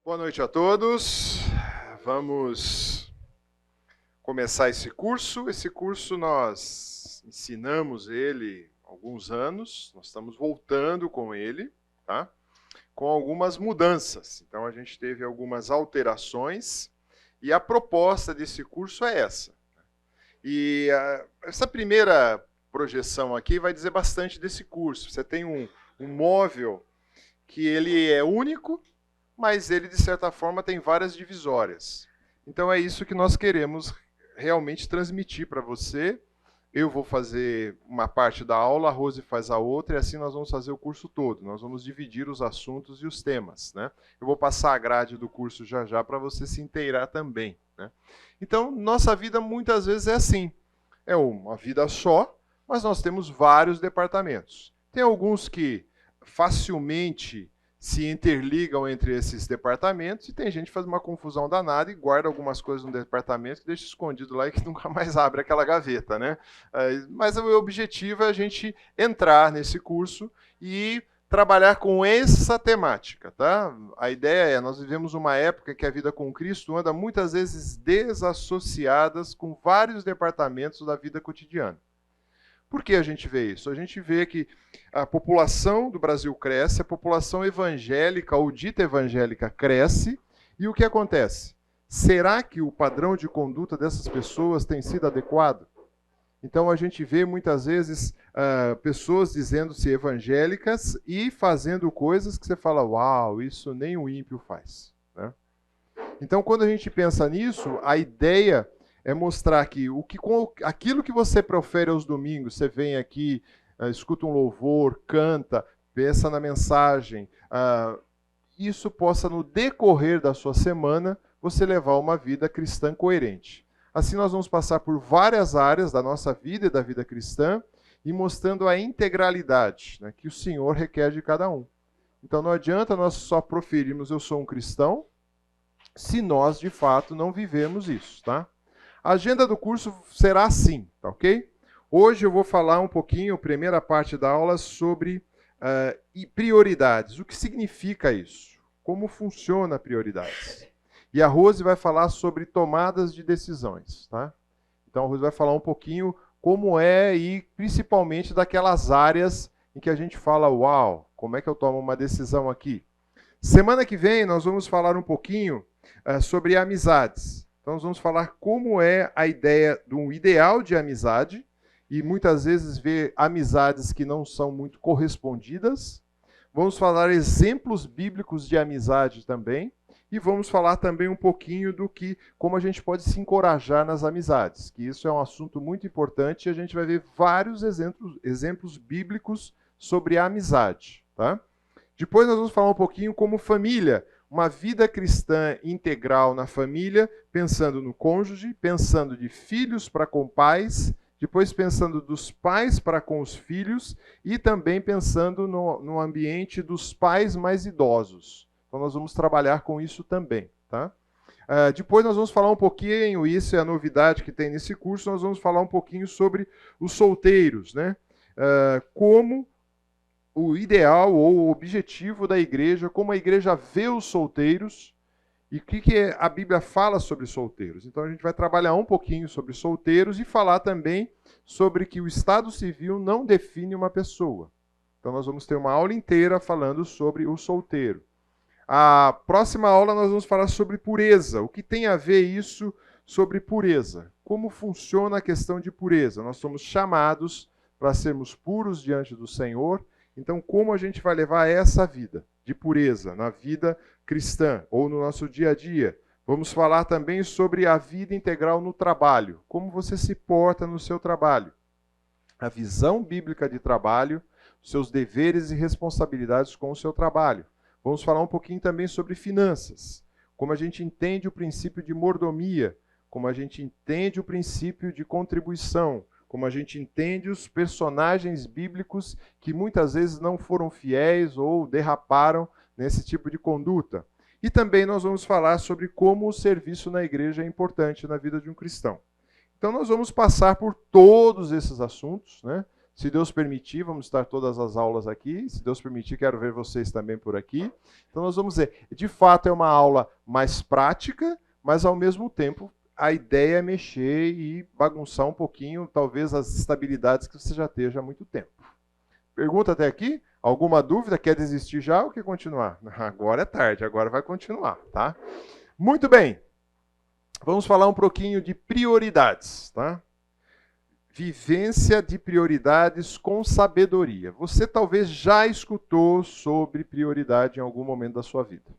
Boa noite a todos. Vamos começar esse curso. Esse curso nós ensinamos ele há alguns anos, nós estamos voltando com ele, tá? Com algumas mudanças. Então a gente teve algumas alterações e a proposta desse curso é essa. E essa primeira projeção aqui vai dizer bastante desse curso. Você tem um móvel que ele é único, mas ele, de certa forma, tem várias divisórias. Então é isso que nós queremos realmente transmitir para você. Eu vou fazer uma parte da aula, a Rose faz a outra, e assim nós vamos fazer o curso todo. Nós vamos dividir os assuntos e os temas, né? Eu vou passar a grade do curso já para você se inteirar também, né? Então, nossa vida muitas vezes é assim. É uma vida só, mas nós temos vários departamentos. Tem alguns que facilmente se interligam entre esses departamentos, e tem gente que faz uma confusão danada e guarda algumas coisas no departamento que deixa escondido lá e que nunca mais abre aquela gaveta, né? Mas o objetivo é a gente entrar nesse curso e trabalhar com essa temática, tá? A ideia é, nós vivemos uma época que a vida com Cristo anda muitas vezes desassociadas com vários departamentos da vida cotidiana. Por que a gente vê isso? A gente vê que a população do Brasil cresce, a população evangélica ou dita evangélica cresce, e o que acontece? Será que o padrão de conduta dessas pessoas tem sido adequado? Então a gente vê muitas vezes pessoas dizendo-se evangélicas e fazendo coisas que você fala, uau, isso nem o ímpio faz, né? Então quando a gente pensa nisso, a ideia é mostrar que aquilo que você profere aos domingos, você vem aqui, escuta um louvor, canta, pensa na mensagem, isso possa, no decorrer da sua semana, você levar uma vida cristã coerente. Assim nós vamos passar por várias áreas da nossa vida e da vida cristã, e mostrando a integralidade, né, que o Senhor requer de cada um. Então não adianta nós só proferirmos eu sou um cristão, se nós de fato não vivemos isso, tá? A agenda do curso será assim, tá ok? Hoje eu vou falar um pouquinho, primeira parte da aula, sobre prioridades. O que significa isso? Como funciona prioridades? E a Rose vai falar sobre tomadas de decisões, tá? Então a Rose vai falar um pouquinho como é e principalmente daquelas áreas em que a gente fala, uau, como é que eu tomo uma decisão aqui? Semana que vem nós vamos falar um pouquinho sobre amizades. Então nós vamos falar como é a ideia de um ideal de amizade, e muitas vezes ver amizades que não são muito correspondidas. Vamos falar exemplos bíblicos de amizade também, e vamos falar também um pouquinho do que, como a gente pode se encorajar nas amizades, que isso é um assunto muito importante, e a gente vai ver vários exemplos bíblicos sobre a amizade, tá? Depois nós vamos falar um pouquinho como família, uma vida cristã integral na família, pensando no cônjuge, pensando de filhos para com pais, depois pensando dos pais para com os filhos e também pensando no ambiente dos pais mais idosos. Então nós vamos trabalhar com isso também, tá? Depois nós vamos falar um pouquinho, isso é a novidade que tem nesse curso, nós vamos falar um pouquinho sobre os solteiros, né? Como o ideal ou o objetivo da igreja, como a igreja vê os solteiros e o que a Bíblia fala sobre solteiros. Então a gente vai trabalhar um pouquinho sobre solteiros e falar também sobre que o Estado Civil não define uma pessoa. Então nós vamos ter uma aula inteira falando sobre o solteiro. A próxima aula nós vamos falar sobre pureza. O que tem a ver isso sobre pureza? Como funciona a questão de pureza? Nós somos chamados para sermos puros diante do Senhor. Então, como a gente vai levar essa vida de pureza na vida cristã ou no nosso dia a dia? Vamos falar também sobre a vida integral no trabalho. Como você se porta no seu trabalho? A visão bíblica de trabalho, seus deveres e responsabilidades com o seu trabalho. Vamos falar um pouquinho também sobre finanças. Como a gente entende o princípio de mordomia, como a gente entende o princípio de contribuição, como a gente entende os personagens bíblicos que muitas vezes não foram fiéis ou derraparam nesse tipo de conduta. E também nós vamos falar sobre como o serviço na igreja é importante na vida de um cristão. Então nós vamos passar por todos esses assuntos, né? Se Deus permitir, vamos estar todas as aulas aqui. Se Deus permitir, quero ver vocês também por aqui. Então nós vamos ver. De fato, é uma aula mais prática, mas ao mesmo tempo a ideia é mexer e bagunçar um pouquinho, talvez, as estabilidades que você já esteja há muito tempo. Pergunta até aqui? Alguma dúvida? Quer desistir já ou quer continuar? Agora é tarde, agora vai continuar, tá? Muito bem. Vamos falar um pouquinho de prioridades, tá? Vivência de prioridades com sabedoria. Você talvez já escutou sobre prioridade em algum momento da sua vida.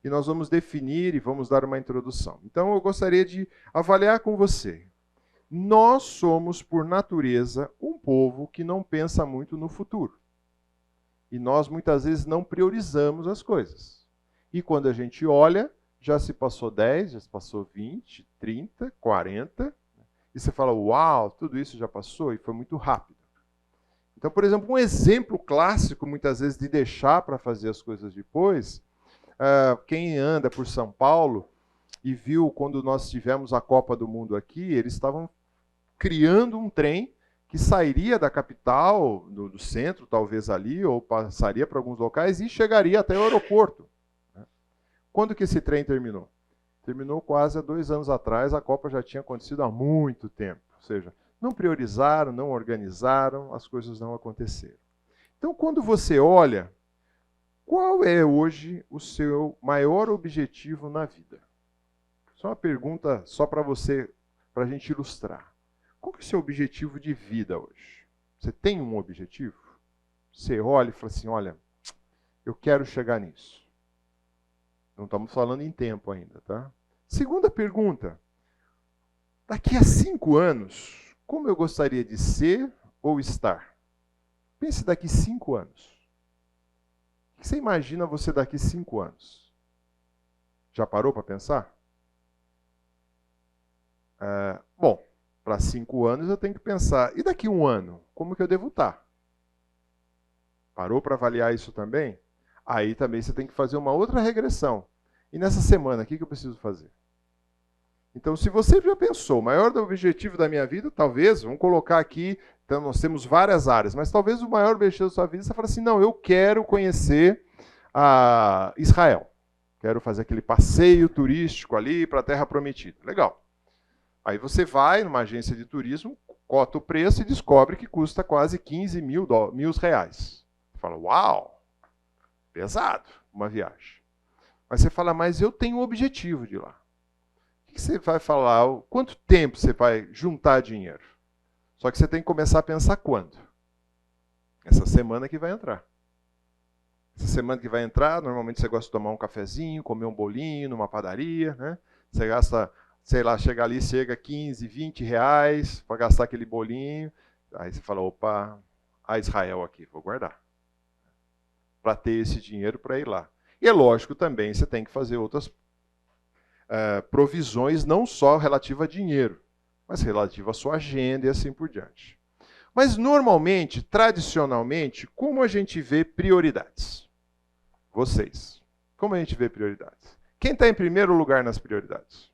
E nós vamos definir e vamos dar uma introdução. Então eu gostaria de avaliar com você. Nós somos, por natureza, um povo que não pensa muito no futuro. E nós muitas vezes não priorizamos as coisas. E quando a gente olha, já se passou 10, já se passou 20, 30, 40... E você fala, uau, tudo isso já passou e foi muito rápido. Então, por exemplo, um exemplo clássico, muitas vezes, de deixar para fazer as coisas depois, quem anda por São Paulo e viu quando nós tivemos a Copa do Mundo aqui, eles estavam criando um trem que sairia da capital, do centro, talvez ali, ou passaria para alguns locais e chegaria até o aeroporto. Quando que esse trem terminou? Terminou quase há 2 anos atrás, a Copa já tinha acontecido há muito tempo. Ou seja, não priorizaram, não organizaram, as coisas não aconteceram. Então, quando você olha, qual é hoje o seu maior objetivo na vida? Só uma pergunta só para você, para a gente ilustrar. Qual que é o seu objetivo de vida hoje? Você tem um objetivo? Você olha e fala assim, olha, eu quero chegar nisso. Não estamos falando em tempo ainda, tá? Segunda pergunta. Daqui a 5 anos, como eu gostaria de ser ou estar? Pense daqui 5 anos. O que você imagina você daqui 5 anos? Já parou para pensar? Bom, para 5 anos eu tenho que pensar. E daqui 1 ano, como que eu devo estar? Parou para avaliar isso também? Aí também você tem que fazer uma outra regressão. E nessa semana, o que eu preciso fazer? Então, se você já pensou, o maior objetivo da minha vida, talvez, vamos colocar aqui, então nós temos várias áreas, mas talvez o maior objetivo da sua vida, você fala assim, não, eu quero conhecer Israel. Quero fazer aquele passeio turístico ali para a Terra Prometida. Legal. Aí você vai numa agência de turismo, cota o preço e descobre que custa quase 15 mil reais. Você fala, uau, pesado uma viagem. Mas você fala, mas eu tenho um objetivo de ir lá. O que você vai falar? Quanto tempo você vai juntar dinheiro? Só que você tem que começar a pensar quando? Essa semana que vai entrar. Essa semana que vai entrar, normalmente você gosta de tomar um cafezinho, comer um bolinho numa padaria, né? Você gasta, sei lá, chega ali, chega 15, 20 reais para gastar aquele bolinho. Aí você fala, opa, a Israel aqui, vou guardar. Para ter esse dinheiro para ir lá. E é lógico também, você tem que fazer outras provisões, não só relativa a dinheiro, mas relativa à sua agenda e assim por diante. Mas normalmente, tradicionalmente, como a gente vê prioridades? Vocês. Como a gente vê prioridades? Quem está em primeiro lugar nas prioridades?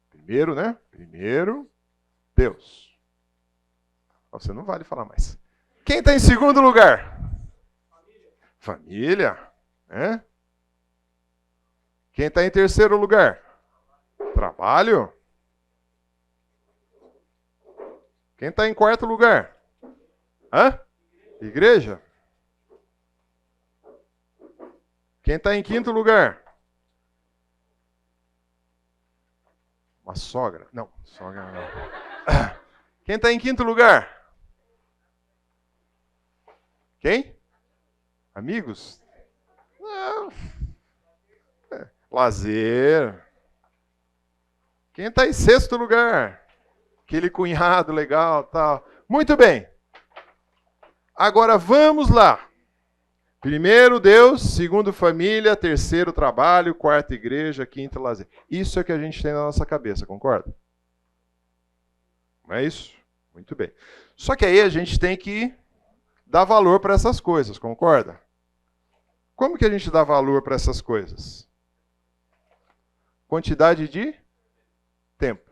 Primeiro, né? Primeiro, Deus. Você não vale falar mais. Quem está em segundo lugar? Família. É? Quem está em terceiro lugar? Trabalho. Quem está em quarto lugar? Igreja. Quem está em quinto lugar? Uma sogra. Não, sogra não. Quem está em quinto lugar? Quem? Amigos? Não. Lazer. Quem está em sexto lugar? Aquele cunhado legal, tal. Muito bem. Agora vamos lá. Primeiro Deus, segundo família, terceiro trabalho, quarto igreja, quinto lazer. Isso é o que a gente tem na nossa cabeça, concorda? Não é isso? Muito bem. Só que aí a gente tem que dar valor para essas coisas, concorda? Como que a gente dá valor para essas coisas? Quantidade de tempo.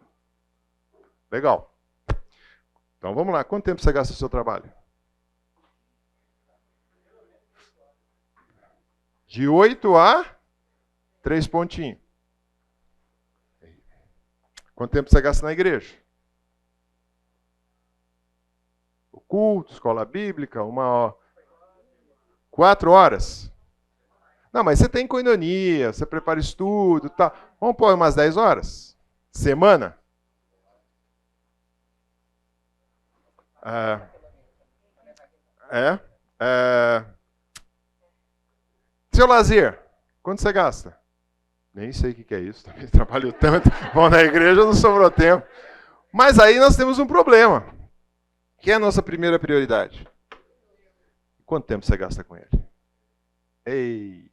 Legal. Então vamos lá, quanto tempo você gasta no seu trabalho? De 8 a 3 pontinhos. Quanto tempo você gasta na igreja? O culto, escola bíblica, 4 horas. Não, mas você tem coinonia, você prepara estudo, tá? Vamos pôr umas 10 horas? Semana? Seu lazer, quanto você gasta? Nem sei o que é isso, também trabalho tanto, vão na igreja, não sobrou tempo. Mas aí nós temos um problema, que é a nossa primeira prioridade. Quanto tempo você gasta com ele? Ei,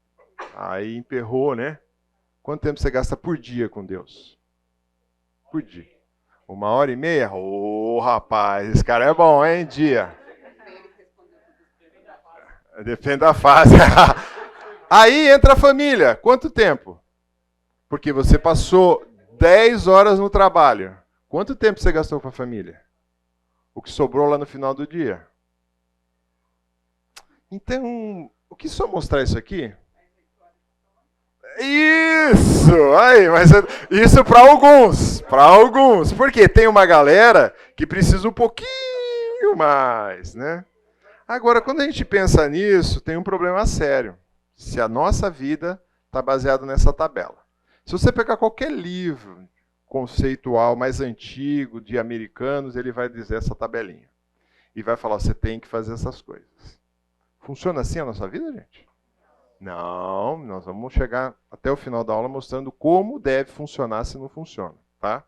aí emperrou, né? Quanto tempo você gasta por dia com Deus? Por dia. 1h30? Ô, rapaz, esse cara é bom, hein? Dia. Depende da fase. Aí entra a família. Quanto tempo? Porque você passou 10 horas no trabalho. Quanto tempo você gastou com a família? O que sobrou lá no final do dia? Então, o que só mostrar isso aqui? Isso! Aí, mas isso para alguns. Para alguns. Porque tem uma galera que precisa um pouquinho mais, né? Agora, quando a gente pensa nisso, tem um problema sério. Se a nossa vida está baseada nessa tabela. Se você pegar qualquer livro conceitual mais antigo de americanos, ele vai dizer essa tabelinha. E vai falar, você tem que fazer essas coisas. Funciona assim a nossa vida, gente? Não, nós vamos chegar até o final da aula mostrando como deve funcionar se não funciona, tá?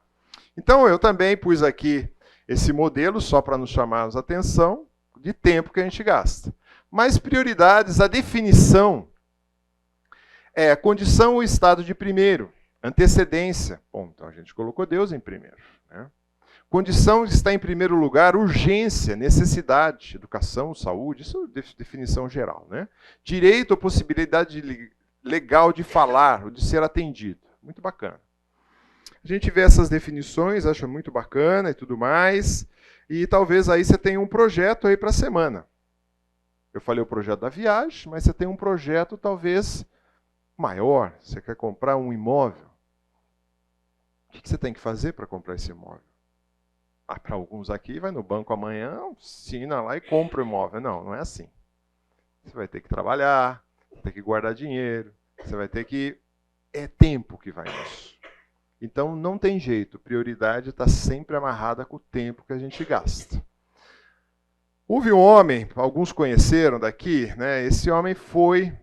Então, eu também pus aqui esse modelo só para nos chamar a atenção de tempo que a gente gasta. Mas prioridades, a definição é a condição ou estado de primeiro, antecedência. Bom, então a gente colocou Deus em primeiro, né? Condição está em primeiro lugar, urgência, necessidade, educação, saúde, isso é definição geral, né? Direito ou possibilidade legal de falar, ou de ser atendido. Muito bacana. A gente vê essas definições, acha muito bacana e tudo mais, e talvez aí você tenha um projeto aí para a semana. Eu falei o projeto da viagem, mas você tem um projeto talvez maior, você quer comprar um imóvel. O que você tem que fazer para comprar esse imóvel? Para alguns aqui, vai no banco amanhã, assina lá e compra o imóvel. Não, não é assim. Você vai ter que trabalhar, vai ter que guardar dinheiro, você vai ter que... É tempo que vai nisso. Então, não tem jeito. Prioridade está sempre amarrada com o tempo que a gente gasta. Houve um homem, alguns conheceram daqui, né? Esse homem foi...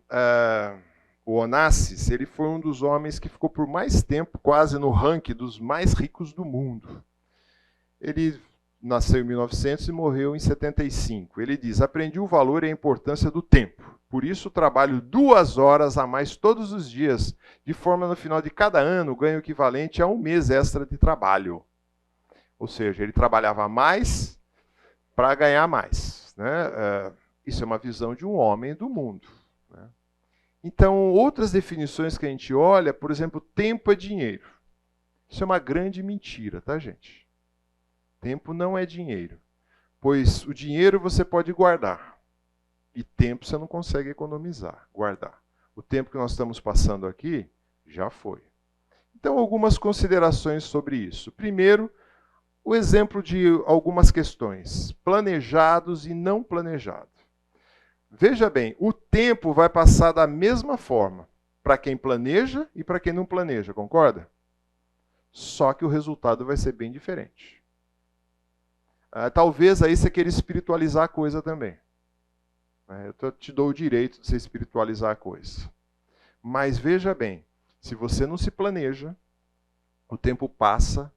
o Onassis, ele foi um dos homens que ficou por mais tempo quase no ranking dos mais ricos do mundo. Ele nasceu em 1900 e morreu em 75. Ele diz, aprendi o valor e a importância do tempo. Por isso trabalho 2 horas a mais todos os dias, de forma no final de cada ano ganho o equivalente a um mês extra de trabalho. Ou seja, ele trabalhava mais para ganhar mais, né? Isso é uma visão de um homem do mundo, né? Então, outras definições que a gente olha, por exemplo, tempo é dinheiro. Isso é uma grande mentira, tá, gente? Tempo não é dinheiro, pois o dinheiro você pode guardar e tempo você não consegue economizar, guardar. O tempo que nós estamos passando aqui já foi. Então, algumas considerações sobre isso. Primeiro, o exemplo de algumas questões, planejados e não planejados. Veja bem, o tempo vai passar da mesma forma para quem planeja e para quem não planeja, concorda? Só que o resultado vai ser bem diferente. Talvez aí você queira espiritualizar a coisa também. Eu te dou o direito de você espiritualizar a coisa. Mas veja bem, se você não se planeja, o tempo passa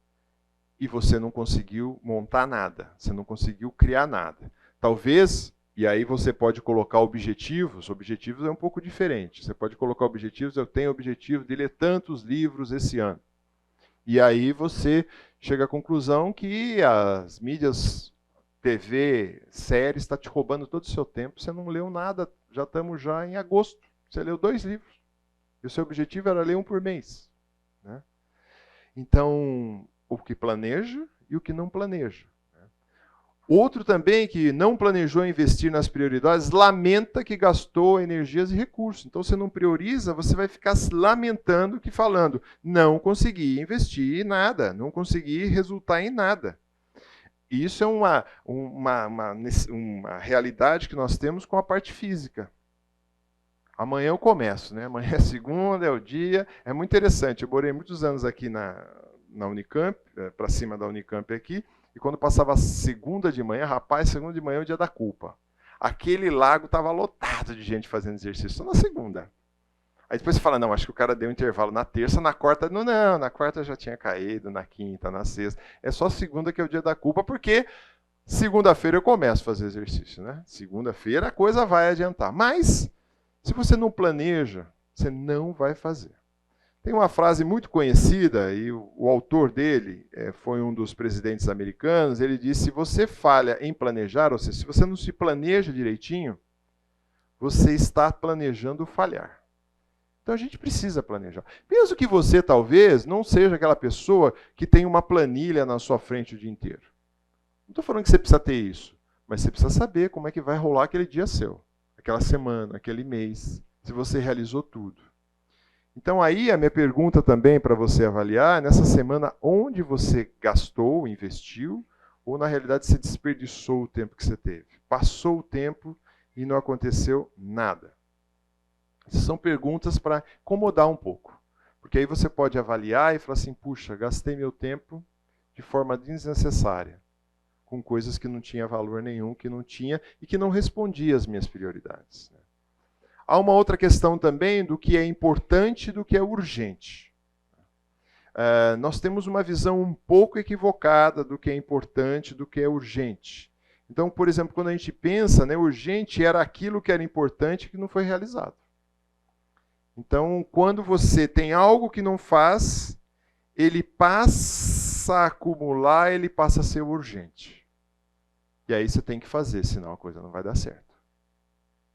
e você não conseguiu montar nada, você não conseguiu criar nada. Talvez, e aí você pode colocar objetivos é um pouco diferente. Você pode colocar objetivos, eu tenho o objetivo de ler tantos livros esse ano. E aí você chega à conclusão que as mídias, TV, séries, está te roubando todo o seu tempo. Você não leu nada, já estamos já em agosto. Você leu 2 livros. E o seu objetivo era ler 1 por mês, né? Então, o que planeja e o que não planeja. Outro também que não planejou investir nas prioridades, lamenta que gastou energias e recursos. Então, você não prioriza, você vai ficar se lamentando que falando, não consegui investir em nada, não consegui resultar em nada. Isso é uma realidade que nós temos com a parte física. Amanhã eu começo, né? Amanhã é segunda, é o dia. É muito interessante. Eu morei muitos anos aqui na Unicamp, para cima da Unicamp aqui, e quando passava a segunda de manhã, rapaz, segunda de manhã é o dia da culpa. Aquele lago estava lotado de gente fazendo exercício, só na segunda. Aí depois você fala, não, acho que o cara deu um intervalo na terça, na quarta, não, na quarta já tinha caído, na quinta, na sexta. É só segunda que é o dia da culpa, porque segunda-feira eu começo a fazer exercício, né? Segunda-feira a coisa vai adiantar. Mas, se você não planeja, você não vai fazer. Tem uma frase muito conhecida, e o autor dele foi um dos presidentes americanos, ele disse, se você falha em planejar, ou seja, se você não se planeja direitinho, você está planejando falhar. Então a gente precisa planejar. Penso que você talvez não seja aquela pessoa que tem uma planilha na sua frente o dia inteiro. Não estou falando que você precisa ter isso, mas você precisa saber como é que vai rolar aquele dia seu, aquela semana, aquele mês, se você realizou tudo. Então aí a minha pergunta também para você avaliar, nessa semana, onde você gastou, investiu, ou na realidade você desperdiçou o tempo que você teve? Passou o tempo e não aconteceu nada. Essas são perguntas para incomodar um pouco. Porque aí você pode avaliar e falar assim, puxa, gastei meu tempo de forma desnecessária, com coisas que não tinha valor nenhum, que não tinha e que não respondia às minhas prioridades. Há uma outra questão também do que é importante e do que é urgente. Nós temos uma visão um pouco equivocada do que é importante e do que é urgente. Então, por exemplo, quando a gente pensa, né, urgente era aquilo que era importante e que não foi realizado. Então, quando você tem algo que não faz, ele passa a acumular, ele passa a ser urgente. E aí você tem que fazer, senão a coisa não vai dar certo.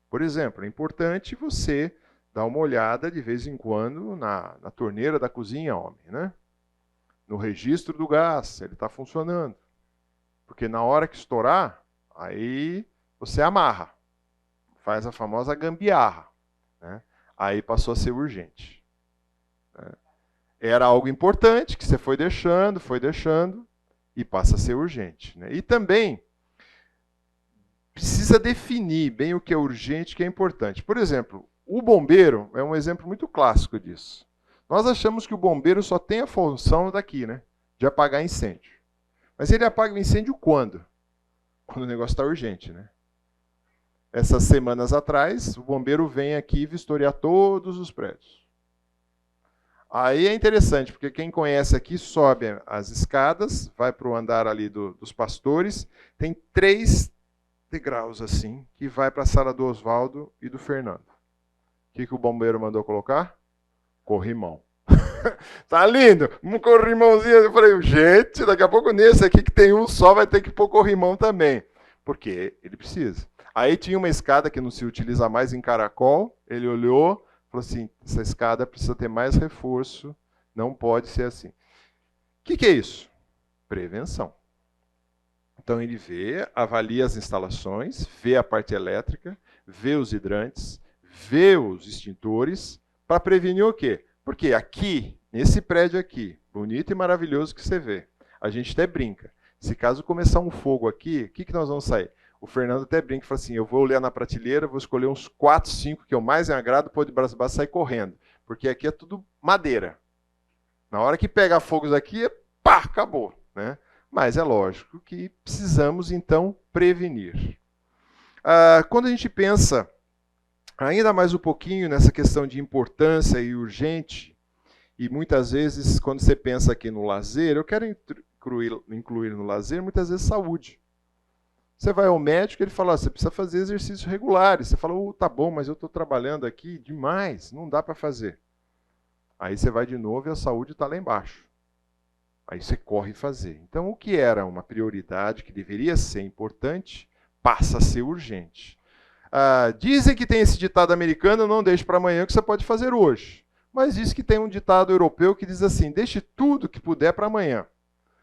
Por exemplo, é importante você dar uma olhada de vez em quando na torneira da cozinha, homem, né? No registro do gás, ele está funcionando. Porque na hora que estourar, aí você amarra. Faz a famosa gambiarra. Né? Aí passou a ser urgente. Né? Era algo importante que você foi deixando, e passa a ser urgente. Né? E também precisa definir bem o que é urgente e o que é importante. Por exemplo, o bombeiro é um exemplo muito clássico disso. Nós achamos que o bombeiro só tem a função daqui, né? De apagar incêndio. Mas ele apaga o incêndio quando? Quando o negócio está urgente, né? Essas semanas atrás, o bombeiro vem aqui vistoriar todos os prédios. Aí é interessante, porque quem conhece aqui sobe as escadas, vai para o andar ali dos pastores, tem 3 degraus assim, que vai para a sala do Oswaldo e do Fernando. O que o bombeiro mandou colocar? Corrimão. Tá lindo? Um corrimãozinho. Eu falei, gente, daqui a pouco nesse aqui que tem um só vai ter que pôr corrimão também. Porque ele precisa. Aí tinha uma escada que não se utiliza mais em caracol, ele olhou, falou assim, essa escada precisa ter mais reforço, não pode ser assim. O que é isso? Prevenção. Então ele vê, avalia as instalações, vê a parte elétrica, vê os hidrantes, vê os extintores, para prevenir o quê? Porque aqui, nesse prédio aqui, bonito e maravilhoso que você vê, a gente até brinca. Se caso começar um fogo aqui, o que nós vamos sair? O Fernando até brinca e fala assim, eu vou olhar na prateleira, vou escolher uns 4, 5 que eu mais me agrado, pôr de braço baixo e sair correndo. Porque aqui é tudo madeira. Na hora que pega fogo aqui, pá, acabou, né? Mas é lógico que precisamos, então, prevenir. Quando a gente pensa ainda mais um pouquinho nessa questão de importância e urgente, e muitas vezes, quando você pensa aqui no lazer, eu quero incluir no lazer, muitas vezes, saúde. Você vai ao médico, ele fala, você precisa fazer exercícios regulares. Você fala, tá bom, mas eu estou trabalhando aqui demais, não dá para fazer. Aí você vai de novo e a saúde está lá embaixo. Aí você corre fazer. Então, o que era uma prioridade, que deveria ser importante, passa a ser urgente. Dizem que tem esse ditado americano, não deixe para amanhã o que você pode fazer hoje. Mas diz que tem um ditado europeu que diz assim, deixe tudo que puder para amanhã,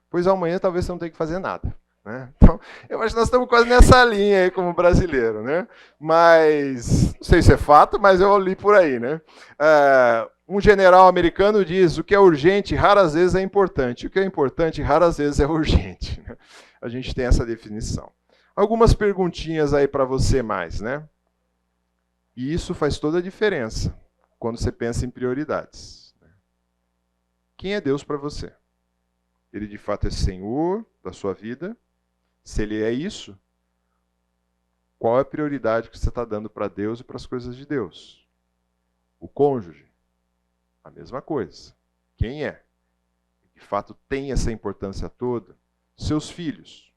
pois amanhã talvez você não tenha que fazer nada. né? Então, eu acho que nós estamos quase nessa linha aí como brasileiro, né? Mas, não sei se é fato, mas eu li por aí, né? Um general americano diz: o que é urgente raras vezes é importante, o que é importante raras vezes é urgente. A gente tem essa definição. Algumas perguntinhas aí para você mais, né? E isso faz toda a diferença quando você pensa em prioridades. Quem é Deus para você? Ele de fato é Senhor da sua vida? Se ele é isso, qual é a prioridade que você está dando para Deus e para as coisas de Deus? O cônjuge? A mesma coisa. Quem é? De fato tem essa importância toda? Seus filhos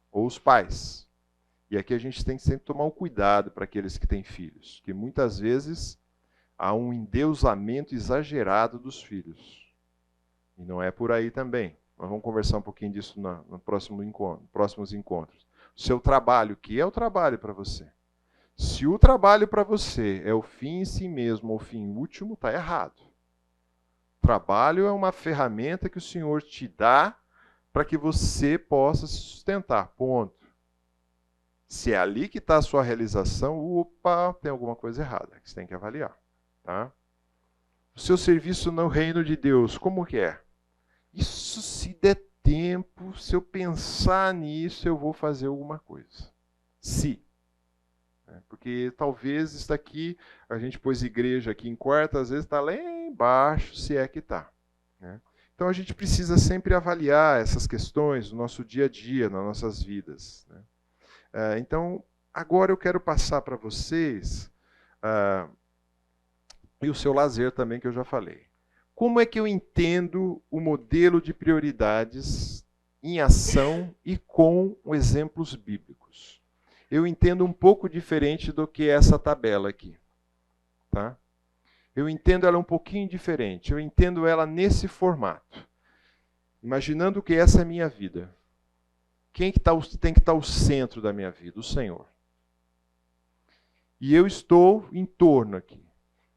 ou os pais. E aqui a gente tem que sempre tomar um cuidado para aqueles que têm filhos, que muitas vezes há um endeusamento exagerado dos filhos. E não é por aí também. Nós vamos conversar um pouquinho disso no próximos encontros. O seu trabalho, o que é o trabalho para você? Se o trabalho para você é o fim em si mesmo ou o fim último, está errado. Trabalho é uma ferramenta que o Senhor te dá para que você possa se sustentar. Ponto. Se é ali que está a sua realização, opa, tem alguma coisa errada que você tem que avaliar. Tá? O seu serviço no reino de Deus, como que é? Isso, se der tempo, se eu pensar nisso, eu vou fazer alguma coisa. Se. Porque talvez isso aqui, a gente pôs igreja aqui em quarta, às vezes está lá embaixo, se é que está. Né? Então a gente precisa sempre avaliar essas questões no nosso dia a dia, nas nossas vidas. Né? Então, agora eu quero passar para vocês, e o seu lazer também, que eu já falei. Como é que eu entendo o modelo de prioridades em ação e com exemplos bíblicos? Eu entendo um pouco diferente do que essa tabela aqui. Tá? Eu entendo ela um pouquinho diferente. Eu entendo ela nesse formato. Imaginando que essa é a minha vida. Quem que tem que estar o centro da minha vida? O Senhor. E eu estou em torno aqui.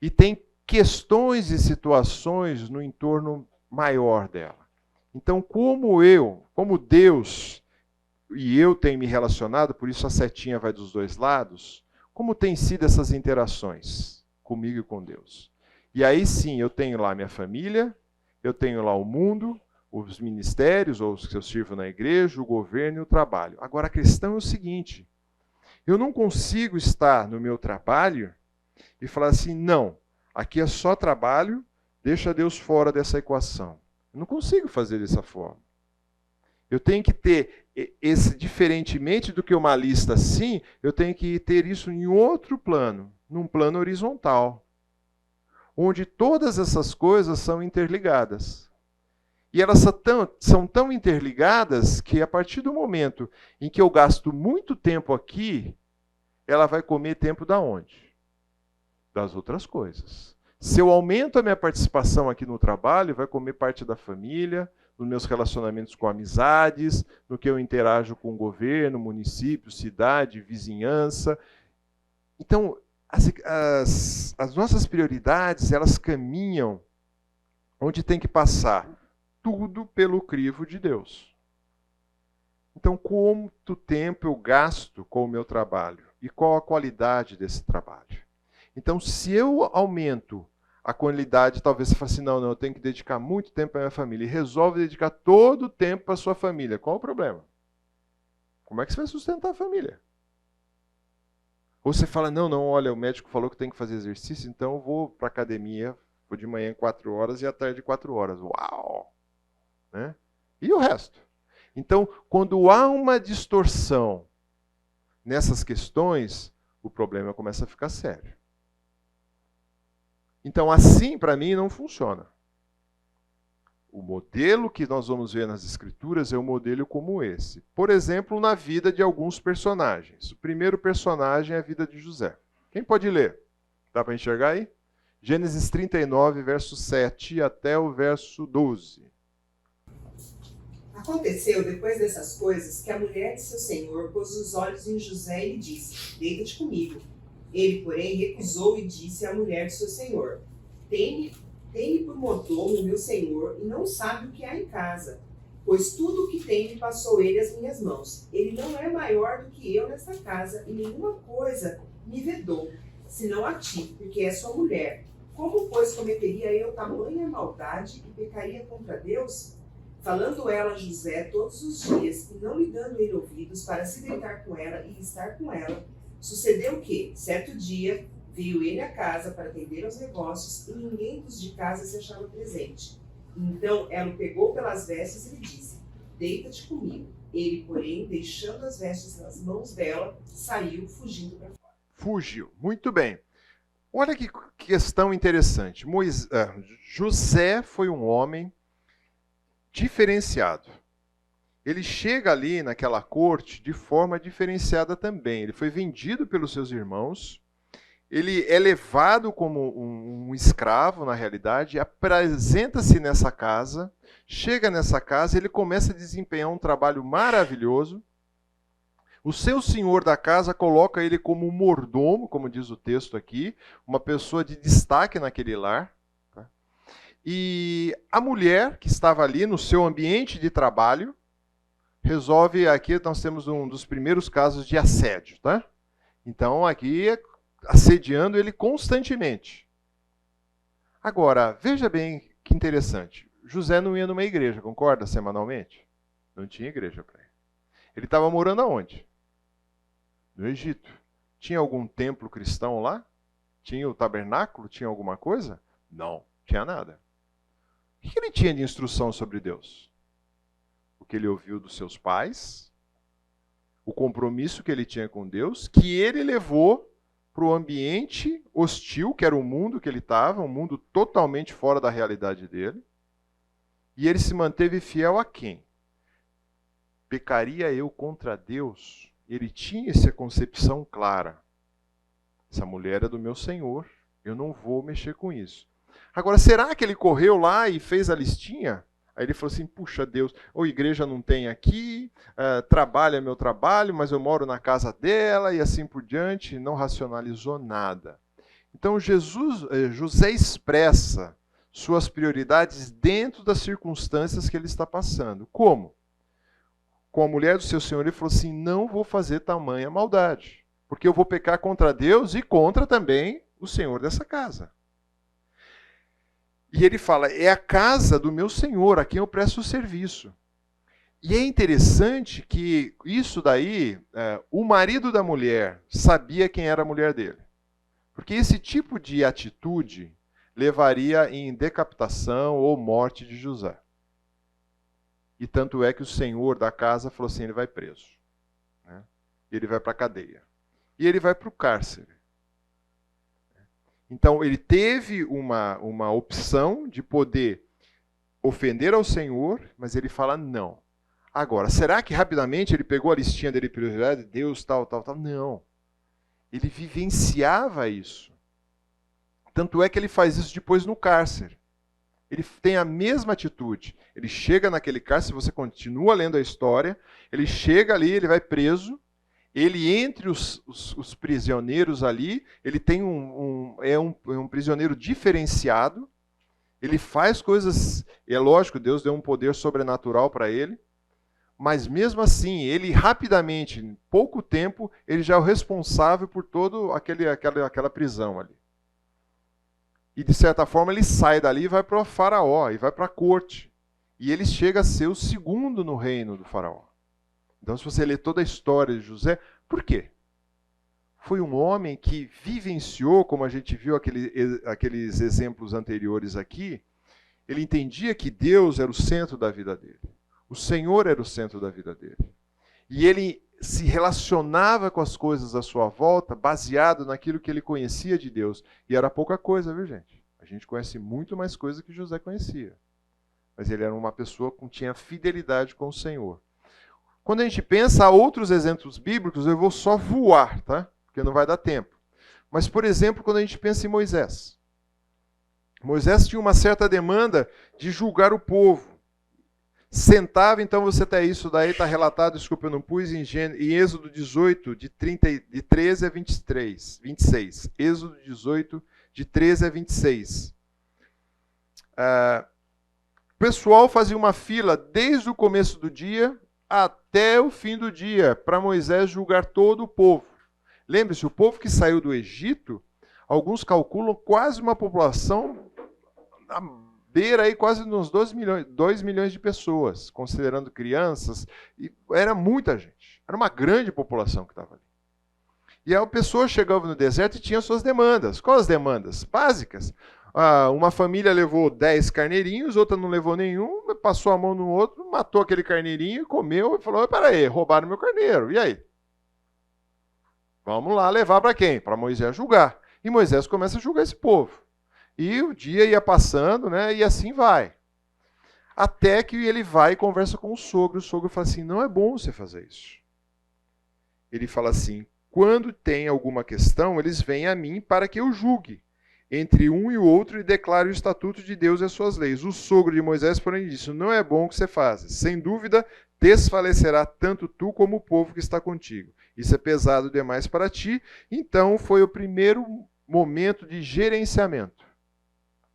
E tem questões e situações no entorno maior dela. Então, como Deus e eu tenho me relacionado, por isso a setinha vai dos dois lados, como tem sido essas interações comigo e com Deus? E aí sim, eu tenho lá minha família, eu tenho lá o mundo, os ministérios, ou os que eu sirvo na igreja, o governo e o trabalho. Agora a questão é o seguinte, eu não consigo estar no meu trabalho e falar assim, não, aqui é só trabalho, deixa Deus fora dessa equação. Eu não consigo fazer dessa forma. Eu tenho que ter diferentemente do que uma lista assim, eu tenho que ter isso em outro plano, num plano horizontal, onde todas essas coisas são interligadas. E elas são tão interligadas que a partir do momento em que eu gasto muito tempo aqui, ela vai comer tempo da onde? Das outras coisas. Se eu aumento a minha participação aqui no trabalho, vai comer parte da família, nos meus relacionamentos com amizades, no que eu interajo com o governo, município, cidade, vizinhança. Então, as nossas prioridades, elas caminham onde tem que passar tudo pelo crivo de Deus. Então, quanto tempo eu gasto com o meu trabalho? E qual a qualidade desse trabalho? Então, se eu aumento a qualidade, talvez você fale assim, não, eu tenho que dedicar muito tempo para a minha família. E resolve dedicar todo o tempo para a sua família. Qual o problema? Como é que você vai sustentar a família? Ou você fala, não, olha, o médico falou que tem que fazer exercício, então eu vou para a academia, vou de manhã 4 horas e à tarde 4 horas. Uau! Né? E o resto? Então, quando há uma distorção nessas questões, o problema começa a ficar sério. Então, assim, para mim, não funciona. O modelo que nós vamos ver nas Escrituras é um modelo como esse. Por exemplo, na vida de alguns personagens. O primeiro personagem é a vida de José. Quem pode ler? Dá para enxergar aí? Gênesis 39, verso 7 até o verso 12. Aconteceu, depois dessas coisas, que a mulher de seu senhor pôs os olhos em José e lhe disse, deita-te comigo. Ele, porém, recusou e disse à mulher de seu senhor, tem por mordomo o meu senhor e não sabe o que há em casa. pois tudo o que tem me passou ele às minhas mãos. Ele não é maior do que eu nesta casa, e nenhuma coisa me vedou, senão a ti, porque é sua mulher. Como, pois, cometeria eu tamanha maldade e pecaria contra Deus? Falando ela a José todos os dias, e não lhe dando ele ouvidos para se deitar com ela e estar com ela, sucedeu que, certo dia, veio ele à casa para atender aos negócios, e ninguém dos de casa se achava presente. Então ela o pegou pelas vestes e lhe disse: deita-te comigo. Ele, porém, deixando as vestes nas mãos dela, saiu fugindo para fora. Fugiu. Muito bem. Olha que questão interessante. José foi um homem diferenciado. Ele chega ali naquela corte de forma diferenciada também. Ele foi vendido pelos seus irmãos. Ele é levado como um escravo, na realidade, apresenta-se nessa casa, chega nessa casa, ele começa a desempenhar um trabalho maravilhoso. O seu senhor da casa coloca ele como um mordomo, como diz o texto aqui, uma pessoa de destaque naquele lar. Tá? E a mulher que estava ali no seu ambiente de trabalho, resolve, aqui nós temos um dos primeiros casos de assédio. Tá? Então aqui é assediando ele constantemente. Agora, veja bem que interessante. José não ia numa igreja, concorda, semanalmente? Não tinha igreja para ele. Ele estava morando aonde? No Egito. Tinha algum templo cristão lá? Tinha o tabernáculo? Tinha alguma coisa? Não, tinha nada. O que ele tinha de instrução sobre Deus? O que ele ouviu dos seus pais, o compromisso que ele tinha com Deus, que ele levou para o ambiente hostil, que era o mundo que ele estava, um mundo totalmente fora da realidade dele. E ele se manteve fiel a quem? Pecaria eu contra Deus? Ele tinha essa concepção clara. Essa mulher é do meu Senhor, eu não vou mexer com isso. Agora, será que ele correu lá e fez a listinha? Aí ele falou assim, puxa Deus, ou igreja não tem aqui, trabalho é meu trabalho, mas eu moro na casa dela, e assim por diante, não racionalizou nada. Então José expressa suas prioridades dentro das circunstâncias que ele está passando. Como? Com a mulher do seu senhor, ele falou assim, não vou fazer tamanha maldade, porque eu vou pecar contra Deus e contra também o senhor dessa casa. E ele fala, é a casa do meu senhor, a quem eu presto serviço. E é interessante que isso daí, o marido da mulher sabia quem era a mulher dele. Porque esse tipo de atitude levaria em decapitação ou morte de José. E tanto é que o senhor da casa falou assim, ele vai preso. Né? Ele vai para a cadeia. E ele vai para o cárcere. Então, ele teve uma opção de poder ofender ao Senhor, mas ele fala não. Agora, será que rapidamente ele pegou a listinha dele, prioridade, Deus, tal? Não. Ele vivenciava isso. Tanto é que ele faz isso depois no cárcere. Ele tem a mesma atitude. Ele chega naquele cárcere, você continua lendo a história, ele chega ali, ele vai preso, ele, entre os prisioneiros ali, ele tem um prisioneiro diferenciado, ele faz coisas, é lógico, Deus deu um poder sobrenatural para ele, mas mesmo assim, ele rapidamente, em pouco tempo, ele já é o responsável por toda aquela prisão ali. E de certa forma ele sai dali e vai para o faraó, e vai para a corte. E ele chega a ser o segundo no reino do faraó. Então, se você ler toda a história de José, por quê? Foi um homem que vivenciou, como a gente viu aqueles exemplos anteriores aqui, ele entendia que Deus era o centro da vida dele. O Senhor era o centro da vida dele. E ele se relacionava com as coisas à sua volta baseado naquilo que ele conhecia de Deus. E era pouca coisa, viu, gente? A gente conhece muito mais coisa que José conhecia. Mas ele era uma pessoa que tinha fidelidade com o Senhor. Quando a gente pensa, há outros exemplos bíblicos, eu vou só voar, tá? Porque não vai dar tempo. Mas, por exemplo, quando a gente pensa em Moisés. Moisés tinha uma certa demanda de julgar o povo. Sentava, então você tem isso daí, está relatado, desculpa, eu não pus, em Êxodo 18, de 13 a 26. Êxodo 18, de 13 a 26. O pessoal fazia uma fila desde o começo do dia até o fim do dia, para Moisés julgar todo o povo. Lembre-se, o povo que saiu do Egito, alguns calculam quase uma população na beira aí quase uns 2 milhões de pessoas, considerando crianças, e era muita gente, era uma grande população que estava ali. E aí a pessoa chegava no deserto e tinha suas demandas. Quais as demandas? Básicas. Uma família levou 10 carneirinhos, outra não levou nenhum, passou a mão no outro, matou aquele carneirinho, comeu e falou, peraí, roubaram meu carneiro, e aí? Vamos lá levar para quem? Para Moisés julgar. E Moisés começa a julgar esse povo. E o dia ia passando, né? E assim vai. Até que ele vai e conversa com o sogro fala assim, não é bom você fazer isso. Ele fala assim, quando tem alguma questão, eles vêm a mim para que eu julgue entre um e o outro e declare o estatuto de Deus e as suas leis. O sogro de Moisés, porém, disse, não é bom o que você faz. Sem dúvida, desfalecerá tanto tu como o povo que está contigo. Isso é pesado demais para ti. Então, foi o primeiro momento de gerenciamento.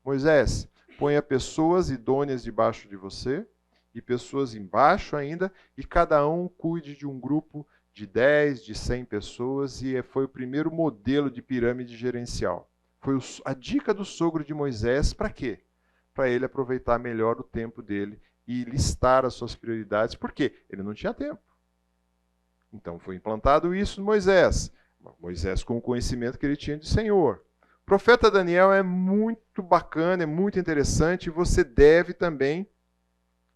Moisés, ponha pessoas idôneas debaixo de você e pessoas embaixo ainda, e cada um cuide de um grupo de 10, de 100 pessoas, e foi o primeiro modelo de pirâmide gerencial. Foi a dica do sogro de Moisés, para quê? Para ele aproveitar melhor o tempo dele e listar as suas prioridades. Por quê? Ele não tinha tempo. Então foi implantado isso no Moisés. Moisés com o conhecimento que ele tinha de Senhor. O profeta Daniel é muito bacana, é muito interessante, e você deve também.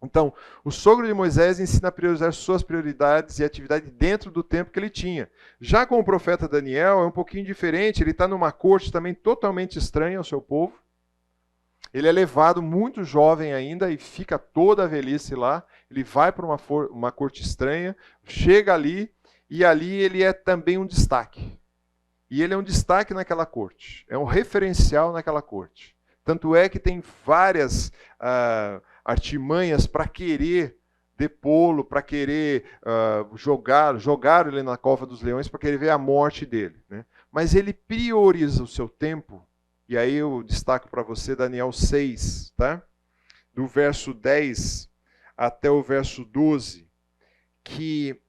Então, o sogro de Moisés ensina a priorizar suas prioridades e atividade dentro do tempo que ele tinha. Já com o profeta Daniel é um pouquinho diferente, ele está numa corte também totalmente estranha ao seu povo. Ele é levado muito jovem ainda e fica toda a velhice lá. Ele vai para uma corte estranha, chega ali, e ali ele é também um destaque. E ele é um destaque naquela corte, é um referencial naquela corte. Tanto é que tem várias artimanhas para querer depô-lo, para querer jogar ele na cova dos leões, para querer ver a morte dele, né? Mas ele prioriza o seu tempo, e aí eu destaco para você Daniel 6, tá? Do verso 10 até o verso 12, que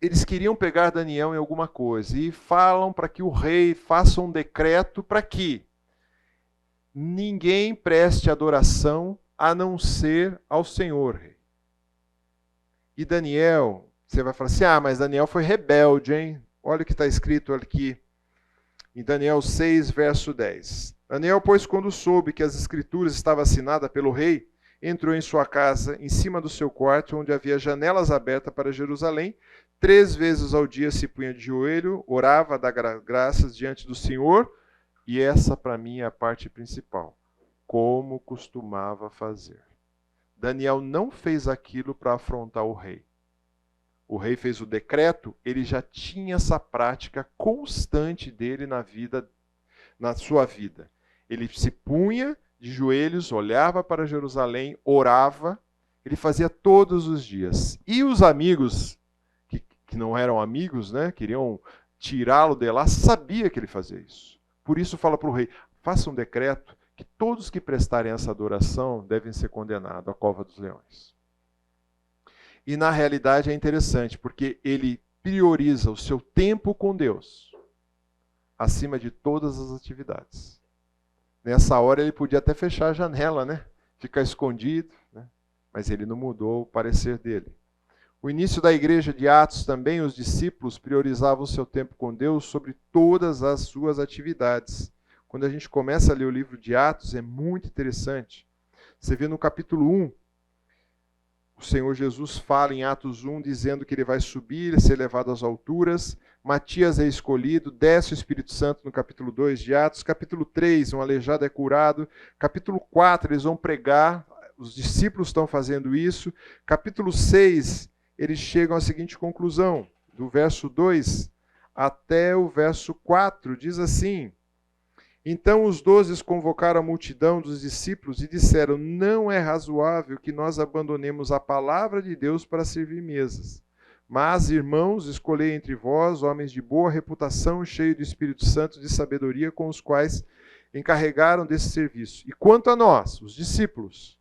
eles queriam pegar Daniel em alguma coisa, e falam para que o rei faça um decreto para que ninguém preste adoração a não ser ao Senhor, rei. E Daniel, você vai falar assim, mas Daniel foi rebelde, hein? Olha o que está escrito aqui, em Daniel 6, verso 10. Daniel, pois, quando soube que as escrituras estavam assinadas pelo rei, entrou em sua casa, em cima do seu quarto, onde havia janelas abertas para Jerusalém. 3 vezes ao dia se punha de joelho, orava, dava graças diante do Senhor, e essa para mim é a parte principal, como costumava fazer. Daniel não fez aquilo para afrontar o rei. O rei fez o decreto, ele já tinha essa prática constante dele na sua vida. Ele se punha de joelhos, olhava para Jerusalém, orava, ele fazia todos os dias. E os amigos, que não eram amigos, né, queriam tirá-lo de lá, sabia que ele fazia isso. Por isso fala para o rei, faça um decreto que todos que prestarem essa adoração devem ser condenados à cova dos leões. E na realidade é interessante, porque ele prioriza o seu tempo com Deus acima de todas as atividades. Nessa hora ele podia até fechar a janela, né? Ficar escondido, né? Mas ele não mudou o parecer dele. O início da igreja de Atos também, os discípulos priorizavam o seu tempo com Deus sobre todas as suas atividades. Quando a gente começa a ler o livro de Atos, é muito interessante. Você vê no capítulo 1, o Senhor Jesus fala em Atos 1, dizendo que ele vai subir, ser levado às alturas. Matias é escolhido, desce o Espírito Santo no capítulo 2 de Atos. Capítulo 3, um aleijado é curado. Capítulo 4, eles vão pregar, os discípulos estão fazendo isso. Capítulo 6, eles chegam à seguinte conclusão, do verso 2 até o verso 4, diz assim: Então os 12 convocaram a multidão dos discípulos e disseram, não é razoável que nós abandonemos a palavra de Deus para servir mesas. Mas, irmãos, escolhei entre vós homens de boa reputação, cheios do Espírito Santo de sabedoria, com os quais encarregaram desse serviço. E quanto a nós, os discípulos,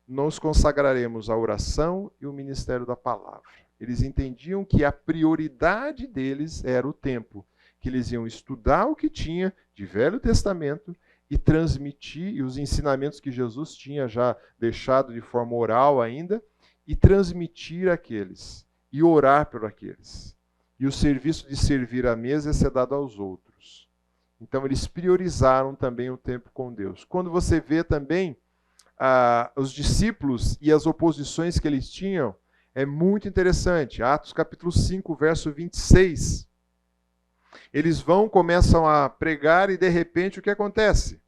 nos consagraremos à oração e o ministério da palavra. Eles entendiam que a prioridade deles era o tempo, que eles iam estudar o que tinha de Velho Testamento e transmitir, e os ensinamentos que Jesus tinha já deixado de forma oral ainda, e transmitir aqueles, e orar por aqueles. E o serviço de servir à mesa ia ser dado aos outros. Então eles priorizaram também o tempo com Deus. Quando você vê também os discípulos e as oposições que eles tinham, é muito interessante. Atos capítulo 5, verso 26. Eles começam a pregar e de repente o que acontece?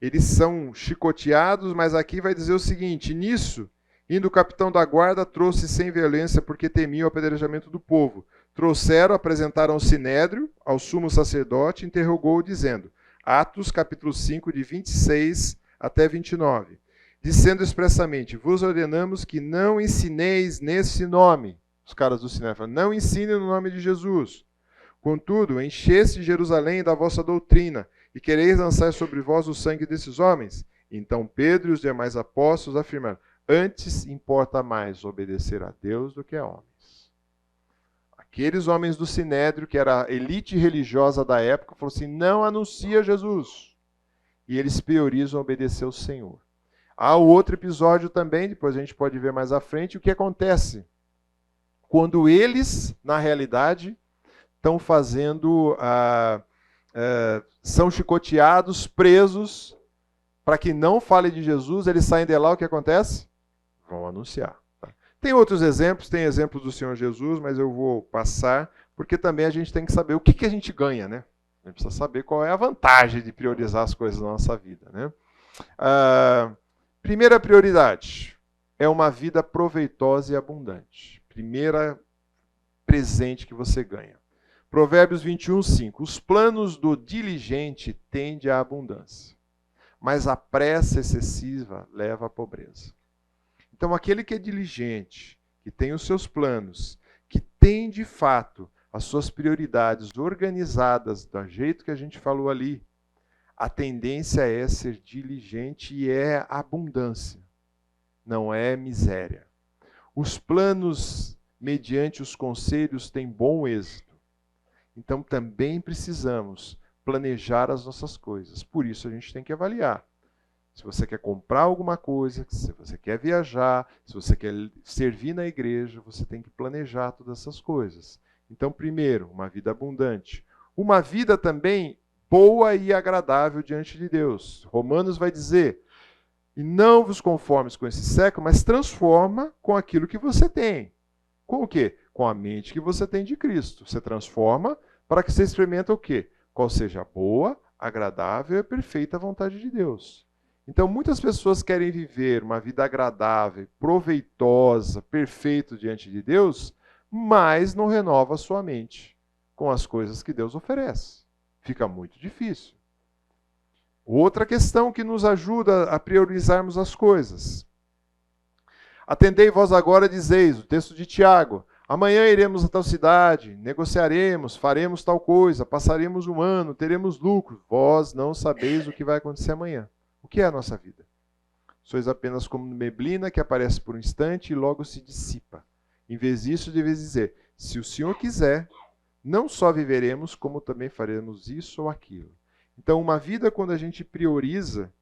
Eles são chicoteados, mas aqui vai dizer o seguinte: nisso, indo o capitão da guarda, trouxe sem violência, porque temia o apedrejamento do povo. Trouxeram, apresentaram ao sinédrio, ao sumo sacerdote, interrogou-o, dizendo, Atos capítulo 5, de 26 até 29, dizendo expressamente, vos ordenamos que não ensineis nesse nome. Os caras do sinédrio falam, não ensinem no nome de Jesus. Contudo, encheste Jerusalém da vossa doutrina, e quereis lançar sobre vós o sangue desses homens? Então Pedro e os demais apóstolos afirmaram, antes importa mais obedecer a Deus do que a homens. Aqueles homens do Sinédrio, que era a elite religiosa da época, falaram assim, não anuncia Jesus. E eles priorizam obedecer ao Senhor. Há outro episódio também, depois a gente pode ver mais à frente, o que acontece quando eles, na realidade, estão fazendo, são chicoteados, presos, para que não fale de Jesus, eles saem de lá, o que acontece? Vão anunciar. Tá? Tem outros exemplos, tem exemplos do Senhor Jesus, mas eu vou passar, porque também a gente tem que saber o que a gente ganha, né? A gente precisa saber qual é a vantagem de priorizar as coisas na nossa vida, né? Primeira prioridade é uma vida proveitosa e abundante. Primeira presente que você ganha. Provérbios 21, 5. Os planos do diligente tendem à abundância, mas a pressa excessiva leva à pobreza. Então, aquele que é diligente, que tem os seus planos, que tem de fato as suas prioridades organizadas do jeito que a gente falou ali, a tendência é ser diligente e é abundância, não é miséria. Os planos, mediante os conselhos, têm bom êxito. Então, também precisamos planejar as nossas coisas. Por isso, a gente tem que avaliar. Se você quer comprar alguma coisa, se você quer viajar, se você quer servir na igreja, você tem que planejar todas essas coisas. Então, primeiro, uma vida abundante. Uma vida também boa e agradável diante de Deus. Romanos vai dizer, e não vos conformes com esse século, mas transforma com aquilo que você tem. Com o quê? Com a mente que você tem de Cristo. Você transforma para que você experimente o quê? Qual seja a boa, agradável e perfeita vontade de Deus. Então, muitas pessoas querem viver uma vida agradável, proveitosa, perfeita diante de Deus, mas não renova a sua mente com as coisas que Deus oferece. Fica muito difícil. Outra questão que nos ajuda a priorizarmos as coisas. Atendei vós agora, dizeis, o texto de Tiago, amanhã iremos a tal cidade, negociaremos, faremos tal coisa, passaremos um ano, teremos lucro. Vós não sabeis o que vai acontecer amanhã. O que é a nossa vida? Sois apenas como neblina que aparece por um instante e logo se dissipa. Em vez disso, deveis dizer, se o Senhor quiser, não só viveremos, como também faremos isso ou aquilo. Então, uma vida quando a gente prioriza,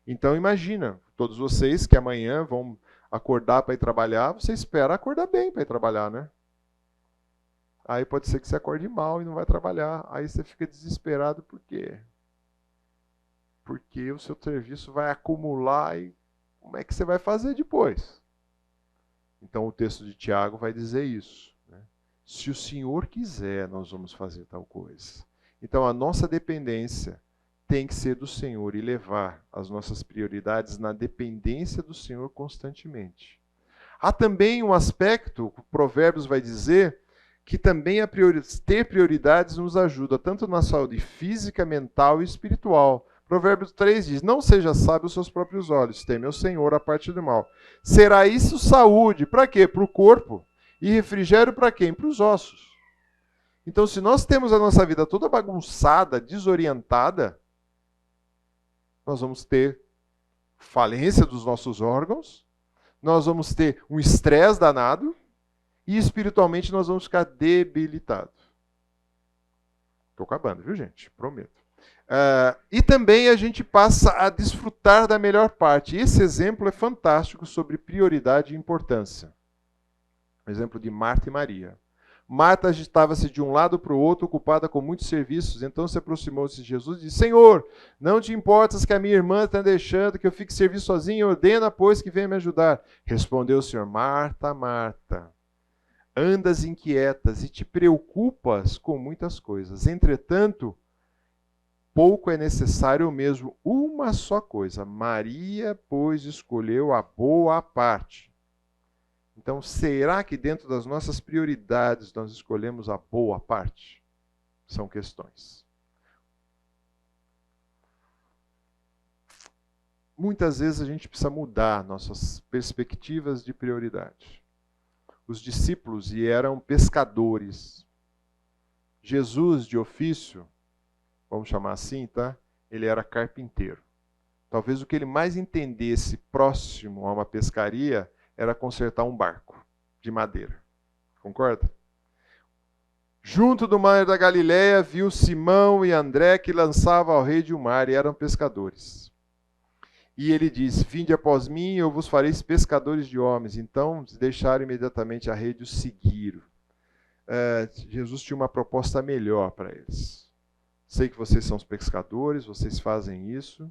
então imagina, todos vocês que amanhã vão acordar para ir trabalhar, você espera acordar bem para ir trabalhar, né? Aí pode ser que você acorde mal e não vai trabalhar. Aí você fica desesperado, por quê? Porque o seu serviço vai acumular e como é que você vai fazer depois? Então o texto de Tiago vai dizer isso. Né? Se o Senhor quiser, nós vamos fazer tal coisa. Então a nossa dependência tem que ser do Senhor e levar as nossas prioridades na dependência do Senhor constantemente. Há também um aspecto, o Provérbios vai dizer, que também ter prioridades nos ajuda, tanto na saúde física, mental e espiritual. Provérbios 3 diz, não seja sábio aos seus próprios olhos, teme ao Senhor a parte do mal. Será isso saúde, para quê? Para o corpo. E refrigério para quem? Para os ossos. Então, se nós temos a nossa vida toda bagunçada, desorientada, nós vamos ter falência dos nossos órgãos, nós vamos ter um estresse danado e espiritualmente nós vamos ficar debilitados. Estou acabando, viu, gente? Prometo. E também a gente passa a desfrutar da melhor parte. Esse exemplo é fantástico sobre prioridade e importância. O exemplo de Marta e Maria. Marta agitava-se de um lado para o outro, ocupada com muitos serviços. Então se aproximou-se de Jesus e disse: Senhor, não te importas que a minha irmã está deixando que eu fique servir sozinha? Ordena, pois, que venha me ajudar. Respondeu o Senhor: Marta, Marta, andas inquietas e te preocupas com muitas coisas. Entretanto, pouco é necessário, ou mesmo uma só coisa. Maria, pois, escolheu a boa parte. Então, será que dentro das nossas prioridades nós escolhemos a boa parte? São questões. Muitas vezes a gente precisa mudar nossas perspectivas de prioridade. Os discípulos eram pescadores. Jesus, de ofício, vamos chamar assim, tá? Ele era carpinteiro. Talvez o que ele mais entendesse próximo a uma pescaria era consertar um barco de madeira. Concorda? Junto do mar da Galileia, viu Simão e André que lançavam ao rei de um mar e eram pescadores. E ele disse: Vinde após mim, eu vos farei pescadores de homens. Então deixaram imediatamente a rede e o seguiram. Jesus tinha uma proposta melhor para eles. Sei que vocês são os pescadores, vocês fazem isso,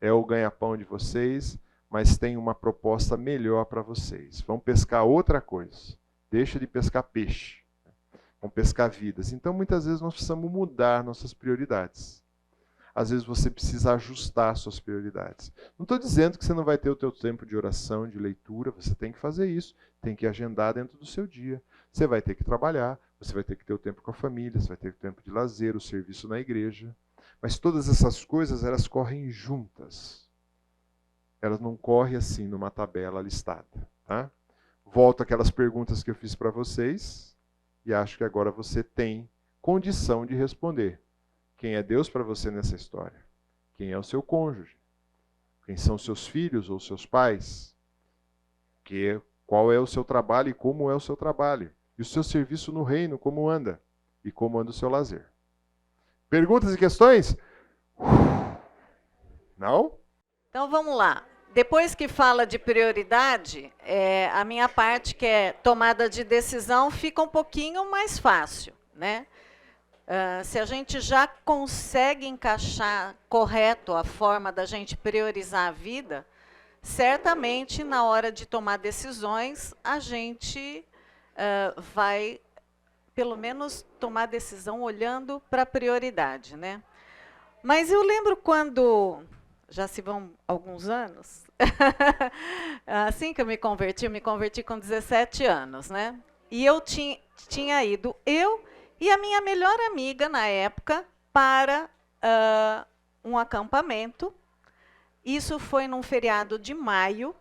é o ganha-pão de vocês, mas tem uma proposta melhor para vocês. Vão pescar outra coisa. Deixa de pescar peixe. Vão pescar vidas. Então, muitas vezes, nós precisamos mudar nossas prioridades. Às vezes, você precisa ajustar suas prioridades. Não estou dizendo que você não vai ter o teu tempo de oração, de leitura. Você tem que fazer isso. Tem que agendar dentro do seu dia. Você vai ter que trabalhar. Você vai ter que ter o tempo com a família. Você vai ter o tempo de lazer, o serviço na igreja. Mas todas essas coisas, elas correm juntas. Elas não correm assim numa tabela listada. Tá? Volto àquelas perguntas que eu fiz para vocês. E acho que agora você tem condição de responder. Quem é Deus para você nessa história? Quem é o seu cônjuge? Quem são seus filhos ou seus pais? Qual é o seu trabalho e como é o seu trabalho? E o seu serviço no reino, como anda? E como anda o seu lazer? Perguntas e questões? Não? Então vamos lá. Depois que fala de prioridade, a minha parte, que é tomada de decisão, fica um pouquinho mais fácil, né? Se a gente já consegue encaixar correto a forma da gente priorizar a vida, certamente na hora de tomar decisões, a gente vai, pelo menos, tomar decisão olhando para a prioridade, né? Mas eu lembro quando, já se vão alguns anos, assim que eu me converti com 17 anos, né? E eu tinha ido, e a minha melhor amiga, na época, para um acampamento. Isso foi num feriado de maio,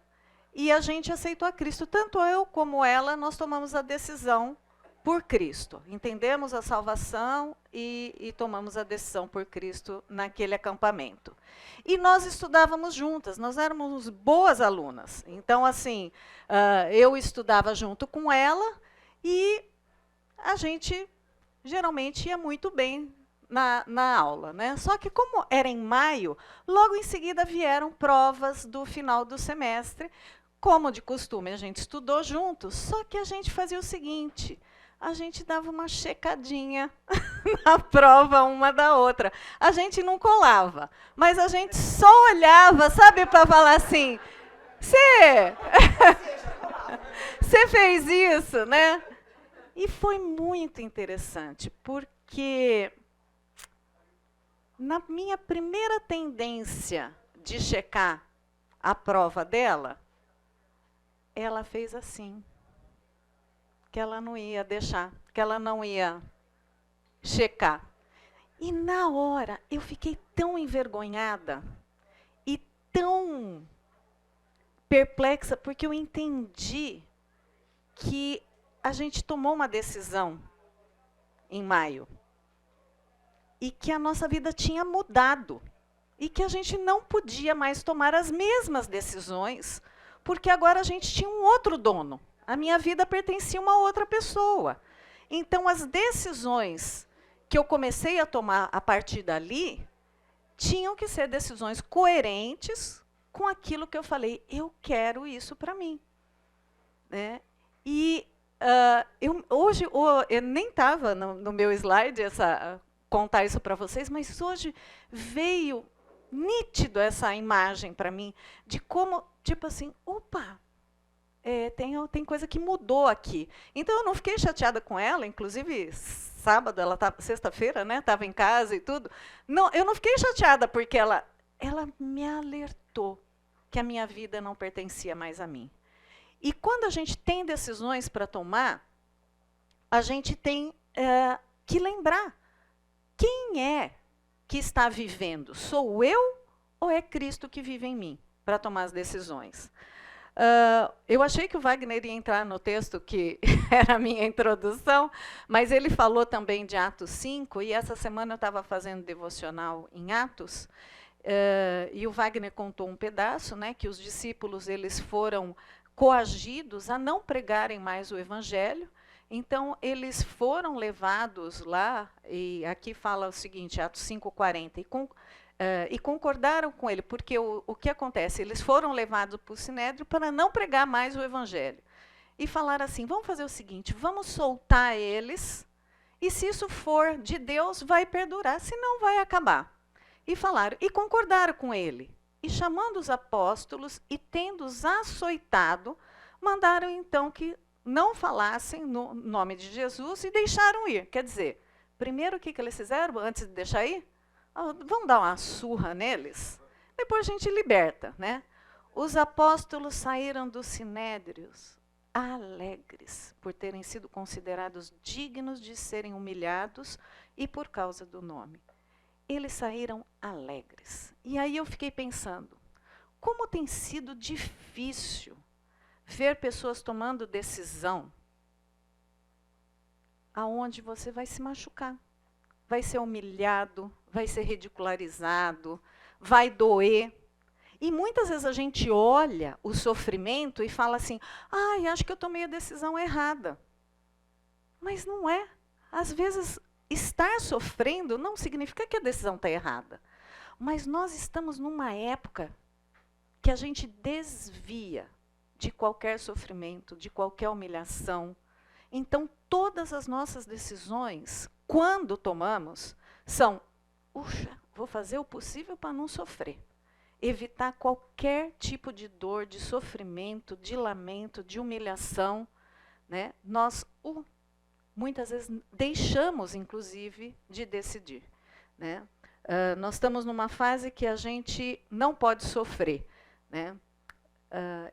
e a gente aceitou a Cristo. Tanto eu como ela, nós tomamos a decisão por Cristo. Entendemos a salvação e tomamos a decisão por Cristo naquele acampamento. E nós estudávamos juntas, nós éramos boas alunas. Então, assim, eu estudava junto com ela e a gente geralmente ia muito bem na aula, né? Só que como era em maio, logo em seguida vieram provas do final do semestre. Como de costume, a gente estudou juntos, só que a gente fazia o seguinte: a gente dava uma checadinha na prova uma da outra. A gente não colava, mas a gente só olhava, sabe, para falar assim: você fez isso, né? E foi muito interessante, porque na minha primeira tendência de checar a prova dela, ela fez assim, que ela não ia deixar, que ela não ia checar. E na hora eu fiquei tão envergonhada e tão perplexa, porque eu entendi que a gente tomou uma decisão em maio e que a nossa vida tinha mudado. e que a gente não podia mais tomar as mesmas decisões, porque agora a gente tinha um outro dono. A minha vida pertencia a uma outra pessoa. Então, as decisões que eu comecei a tomar a partir dali tinham que ser decisões coerentes com aquilo que eu falei, eu quero isso para mim. Né? E hoje, eu nem estava no meu slide contar isso para vocês, mas hoje veio nítido essa imagem para mim, de como, tipo assim, opa, tem coisa que mudou aqui. Então, eu não fiquei chateada com ela, inclusive, sábado, sexta-feira, né, estava em casa e tudo. Não, eu não fiquei chateada, porque ela me alertou que a minha vida não pertencia mais a mim. E quando a gente tem decisões para tomar, a gente tem que lembrar, quem é que está vivendo? Sou eu ou é Cristo que vive em mim para tomar as decisões? Eu achei que o Wagner ia entrar no texto que era a minha introdução, mas ele falou também de Atos 5, e essa semana eu estava fazendo devocional em Atos, e o Wagner contou um pedaço, né, que os discípulos eles foram coagidos a não pregarem mais o evangelho. Então, eles foram levados lá, e aqui fala o seguinte, Atos 5:40, e concordaram com ele, porque o que acontece? Eles foram levados para o Sinédrio para não pregar mais o evangelho. E falaram assim, vamos fazer o seguinte, vamos soltar eles, e se isso for de Deus, vai perdurar, senão vai acabar. E falaram, e concordaram com ele. E chamando os apóstolos, e tendo-os açoitado, mandaram então que não falassem no nome de Jesus e deixaram ir. Quer dizer, primeiro o que eles fizeram antes de deixar ir? Vamos dar uma surra neles? Depois a gente liberta. Né? Os apóstolos saíram dos sinédrios alegres por terem sido considerados dignos de serem humilhados e por causa do nome. Eles saíram alegres. E aí eu fiquei pensando, como tem sido difícil ver pessoas tomando decisão aonde você vai se machucar, vai ser humilhado, vai ser ridicularizado, vai doer. E muitas vezes a gente olha o sofrimento e fala assim, acho que eu tomei a decisão errada. Mas não é. Às vezes, estar sofrendo não significa que a decisão está errada. Mas nós estamos numa época que a gente desvia de qualquer sofrimento, de qualquer humilhação. Então, todas as nossas decisões, quando tomamos, são, vou fazer o possível para não sofrer. Evitar qualquer tipo de dor, de sofrimento, de lamento, de humilhação. Né? Nós, muitas vezes, deixamos, inclusive, de decidir. Né? Nós estamos numa fase que a gente não pode sofrer. Né?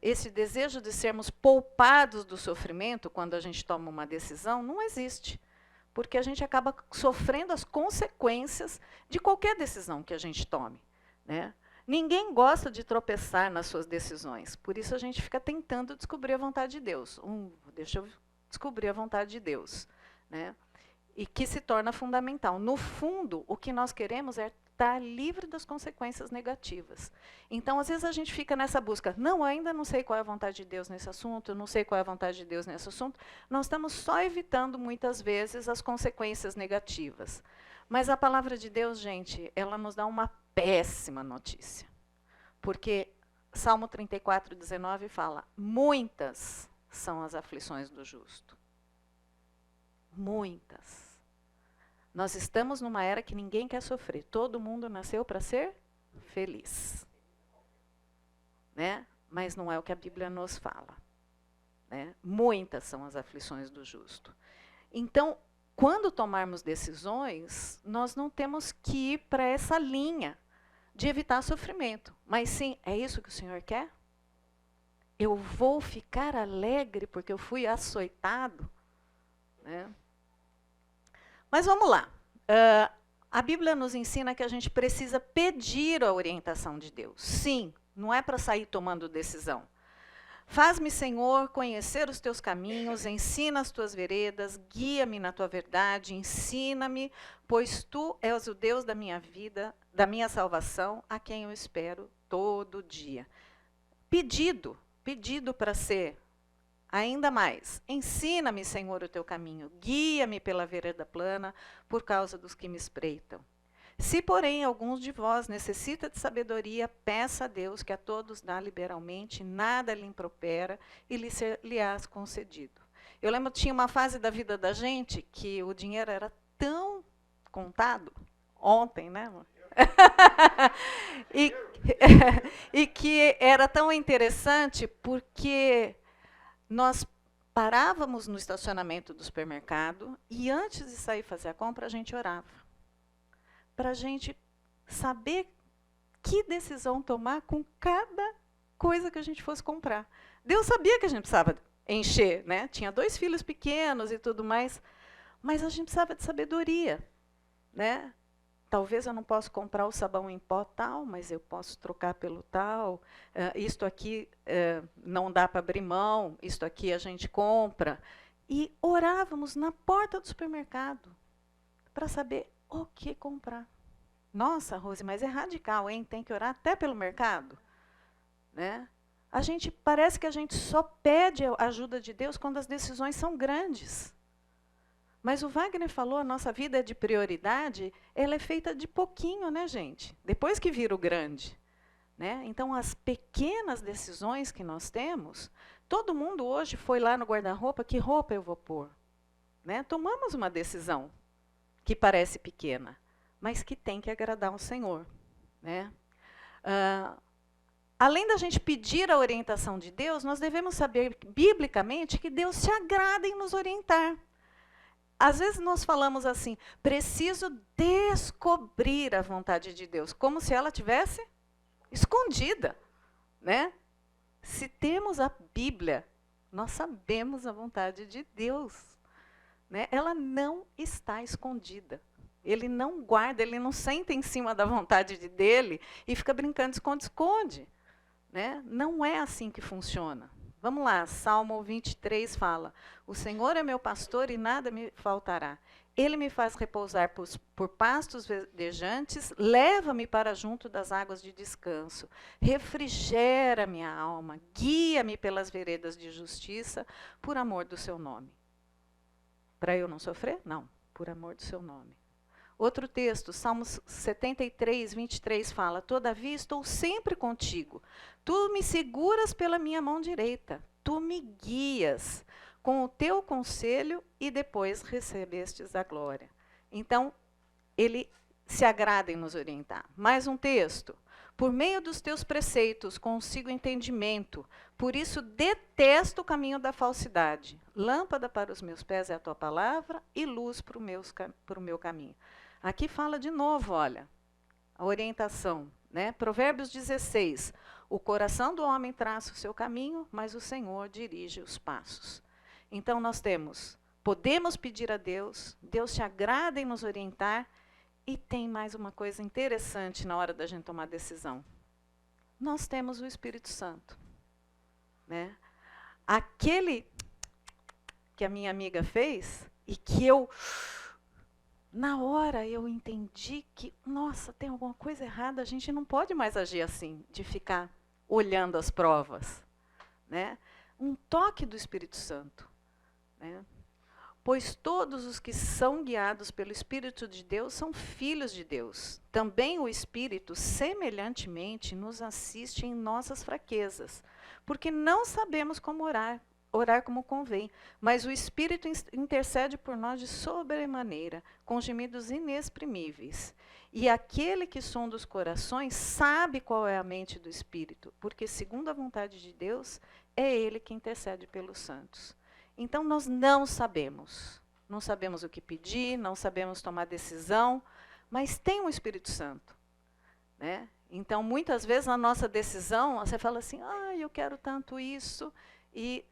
Esse desejo de sermos poupados do sofrimento quando a gente toma uma decisão não existe, porque a gente acaba sofrendo as consequências de qualquer decisão que a gente tome. Né? Ninguém gosta de tropeçar nas suas decisões, por isso a gente fica tentando descobrir a vontade de Deus. Deixa eu descobrir a vontade de Deus. Né? E que se torna fundamental. No fundo, o que nós queremos é estar livre das consequências negativas. Então, às vezes, a gente fica nessa busca. Não, eu ainda não sei qual é a vontade de Deus nesse assunto, eu não sei qual é a vontade de Deus nesse assunto. Nós estamos só evitando, muitas vezes, as consequências negativas. Mas a palavra de Deus, gente, ela nos dá uma péssima notícia. Porque Salmo 34:19 fala, muitas são as aflições do justo. Muitas. Nós estamos numa era que ninguém quer sofrer. Todo mundo nasceu para ser feliz. Né? Mas não é o que a Bíblia nos fala. Né? Muitas são as aflições do justo. Então, quando tomarmos decisões, nós não temos que ir para essa linha de evitar sofrimento. Mas sim, é isso que o Senhor quer? Eu vou ficar alegre porque eu fui açoitado? Né? Mas vamos lá. A Bíblia nos ensina que a gente precisa pedir a orientação de Deus. Sim, não é para sair tomando decisão. Faz-me, Senhor, conhecer os teus caminhos, ensina as tuas veredas, guia-me na tua verdade, ensina-me, pois tu és o Deus da minha vida, da minha salvação, a quem eu espero todo dia. Pedido para ser ainda mais. Ensina-me, Senhor, o teu caminho, guia-me pela vereda plana, por causa dos que me espreitam. Se, porém, alguns de vós necessita de sabedoria, peça a Deus, que a todos dá liberalmente, nada lhe impropera, e lhe-ás concedido. Eu lembro que tinha uma fase da vida da gente que o dinheiro era tão contado, ontem, né? e que era tão interessante porque nós parávamos no estacionamento do supermercado e antes de sair fazer a compra, a gente orava. Para a gente saber que decisão tomar com cada coisa que a gente fosse comprar. Deus sabia que a gente precisava encher, né? Tinha 2 filhos pequenos e tudo mais, mas a gente precisava de sabedoria, né? Talvez eu não possa comprar o sabão em pó tal, mas eu posso trocar pelo tal. Isto aqui não dá para abrir mão, isto aqui a gente compra. E orávamos na porta do supermercado para saber o que comprar. Nossa, Rose, mas é radical, hein? Tem que orar até pelo mercado? Né? Parece que a gente só pede a ajuda de Deus quando as decisões são grandes. Mas o Wagner falou, a nossa vida é de prioridade, ela é feita de pouquinho, né, gente? Depois que vira o grande. Né? Então, as pequenas decisões que nós temos, todo mundo hoje foi lá no guarda-roupa, que roupa eu vou pôr? Né? Tomamos uma decisão que parece pequena, mas que tem que agradar ao Senhor. Né? Além da gente pedir a orientação de Deus, nós devemos saber, biblicamente, que Deus se agrada em nos orientar. Às vezes nós falamos assim, preciso descobrir a vontade de Deus, como se ela tivesse escondida. Né? Se temos a Bíblia, nós sabemos a vontade de Deus. Né? Ela não está escondida. Ele não guarda, ele não senta em cima da vontade dele e fica brincando de esconde-esconde. Né? Não é assim que funciona. Vamos lá, Salmo 23 fala, o Senhor é meu pastor e nada me faltará. Ele me faz repousar por pastos verdejantes, leva-me para junto das águas de descanso, refrigera minha alma, guia-me pelas veredas de justiça, por amor do seu nome. Para eu não sofrer? Não, por amor do seu nome. Outro texto, Salmos 73, 23 fala, todavia estou sempre contigo, tu me seguras pela minha mão direita, tu me guias com o teu conselho e depois recebestes a glória. Então, ele se agrada em nos orientar. Mais um texto, por meio dos teus preceitos consigo entendimento, por isso detesto o caminho da falsidade. Lâmpada para os meus pés é a tua palavra e luz para o meu caminho. Aqui fala de novo, olha, a orientação. Né? Provérbios 16, o coração do homem traça o seu caminho, mas o Senhor dirige os passos. Então nós podemos pedir a Deus, Deus se agrada em nos orientar, e tem mais uma coisa interessante na hora da gente tomar decisão. Nós temos o Espírito Santo. Né? Aquele que a minha amiga fez, e que na hora eu entendi que, nossa, tem alguma coisa errada, a gente não pode mais agir assim, de ficar olhando as provas. Né? Um toque do Espírito Santo. Né? Pois todos os que são guiados pelo Espírito de Deus são filhos de Deus. Também o Espírito, semelhantemente, nos assiste em nossas fraquezas, porque não sabemos como orar como convém, mas o Espírito intercede por nós de sobremaneira, com gemidos inexprimíveis. E aquele que sonda os corações sabe qual é a mente do Espírito, porque segundo a vontade de Deus, é Ele que intercede pelos santos. Então nós não sabemos o que pedir, não sabemos tomar decisão, mas tem o Espírito Santo. Né? Então muitas vezes na nossa decisão, você fala assim, eu quero tanto isso, e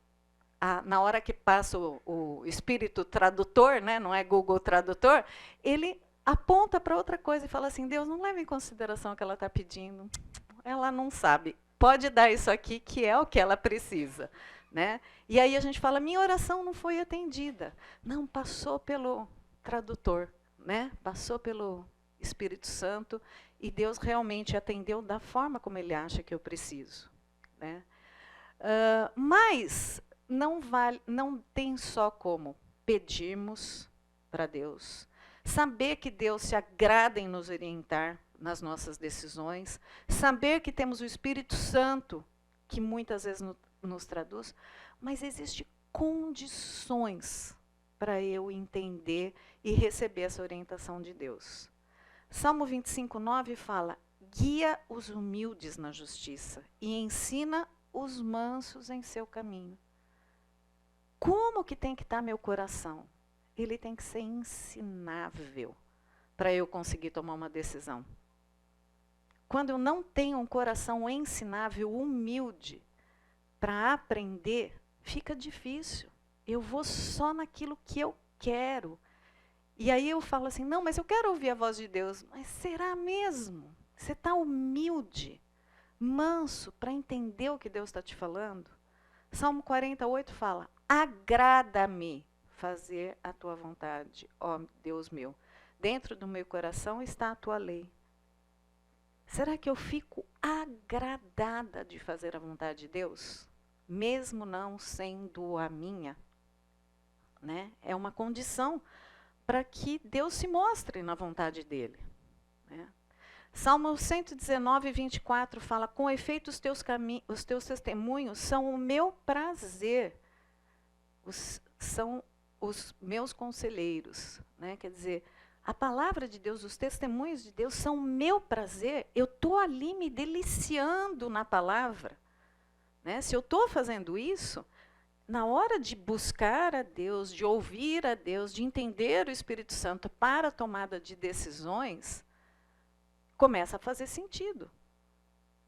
na hora que passa o Espírito Tradutor, né, não é Google Tradutor, ele aponta para outra coisa e fala assim, Deus, não leva em consideração o que ela está pedindo, ela não sabe pode dar isso aqui, que é o que ela precisa. Né? E aí a gente fala, minha oração não foi atendida. Não, passou pelo tradutor, né? Passou pelo Espírito Santo, e Deus realmente atendeu da forma como Ele acha que eu preciso. Né? Mas não tem só como pedirmos para Deus, saber que Deus se agrada em nos orientar nas nossas decisões, saber que temos o Espírito Santo, que muitas vezes nos traduz, mas existem condições para eu entender e receber essa orientação de Deus. Salmo 25:9 fala, guia os humildes na justiça e ensina os mansos em seu caminho. Como que tem que estar meu coração? Ele tem que ser ensinável para eu conseguir tomar uma decisão. Quando eu não tenho um coração ensinável, humilde, para aprender, fica difícil. Eu vou só naquilo que eu quero. E aí eu falo assim, não, mas eu quero ouvir a voz de Deus. Mas será mesmo? Você está humilde, manso, para entender o que Deus está te falando? Salmo 48 fala, agrada-me fazer a tua vontade, ó Deus meu. Dentro do meu coração está a tua lei. Será que eu fico agradada de fazer a vontade de Deus? Mesmo não sendo a minha? Né? É uma condição para que Deus se mostre na vontade dele. Né? Salmo 119, 24 fala, com efeito os teus testemunhos são o meu prazer, são os meus conselheiros. Né? Quer dizer, a palavra de Deus, os testemunhos de Deus são o meu prazer, eu estou ali me deliciando na palavra. Né? Se eu estou fazendo isso, na hora de buscar a Deus, de ouvir a Deus, de entender o Espírito Santo para a tomada de decisões, começa a fazer sentido.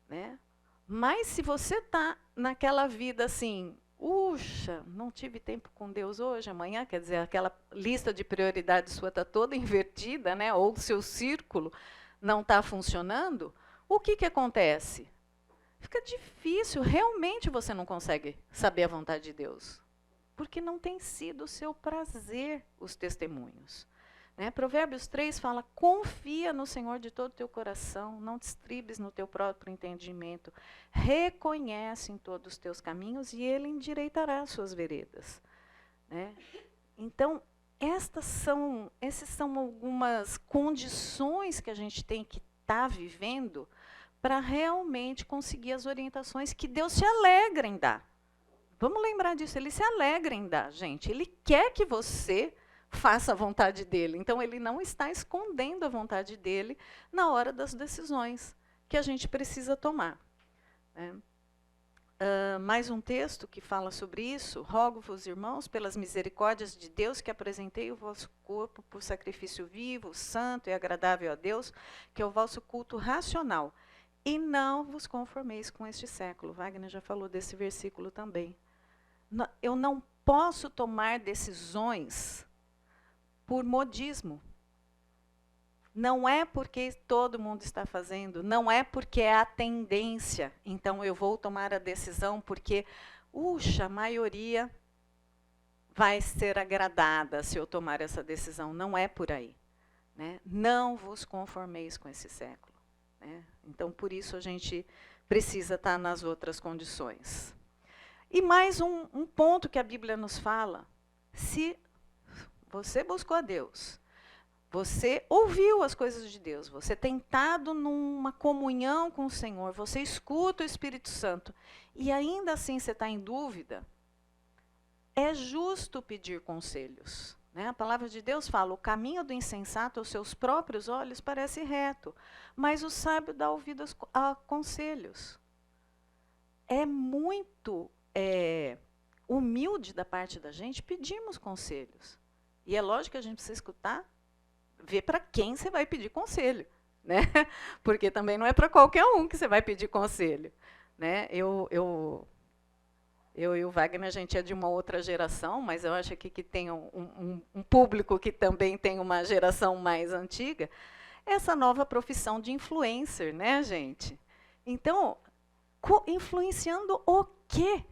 Né? Mas se você está naquela vida assim, puxa, não tive tempo com Deus hoje, amanhã, quer dizer, aquela lista de prioridades sua está toda invertida, né? Ou o seu círculo não está funcionando, o que acontece? Fica difícil, realmente você não consegue saber a vontade de Deus, porque não tem sido o seu prazer os testemunhos. Né? Provérbios 3 fala, confia no Senhor de todo o teu coração, não te estribes no teu próprio entendimento, reconhece em todos os teus caminhos e Ele endireitará as suas veredas. Né? Então, essas são algumas condições que a gente tem que estar vivendo para realmente conseguir as orientações que Deus se alegra em dar. Vamos lembrar disso, Ele se alegra em dar, gente. Ele quer que você faça a vontade dEle. Então, Ele não está escondendo a vontade dEle na hora das decisões que a gente precisa tomar. Né? Mais um texto que fala sobre isso. Rogo-vos, irmãos, pelas misericórdias de Deus, que apresentei o vosso corpo por sacrifício vivo, santo e agradável a Deus, que é o vosso culto racional. E não vos conformeis com este século. Wagner já falou desse versículo também. Eu não posso tomar decisões por modismo. Não é porque todo mundo está fazendo, não é porque é a tendência. Então eu vou tomar a decisão porque, a maioria vai ser agradada se eu tomar essa decisão. Não é por aí. Né? Não vos conformeis com esse século. Né? Então, por isso, a gente precisa estar nas outras condições. E mais um ponto que a Bíblia nos fala. Se você buscou a Deus, você ouviu as coisas de Deus, você tem estado numa comunhão com o Senhor, você escuta o Espírito Santo, e ainda assim você está em dúvida, é justo pedir conselhos. Né? A palavra de Deus fala, o caminho do insensato aos seus próprios olhos parece reto, mas o sábio dá ouvidos a conselhos. É muito humilde da parte da gente pedirmos conselhos. E é lógico que a gente precisa escutar, ver para quem você vai pedir conselho. Né? Porque também não é para qualquer um que você vai pedir conselho. Né? Eu e o Wagner, a gente é de uma outra geração, mas eu acho que tem um público que também tem uma geração mais antiga, essa nova profissão de influencer, né, gente? Então, Influenciando o quê?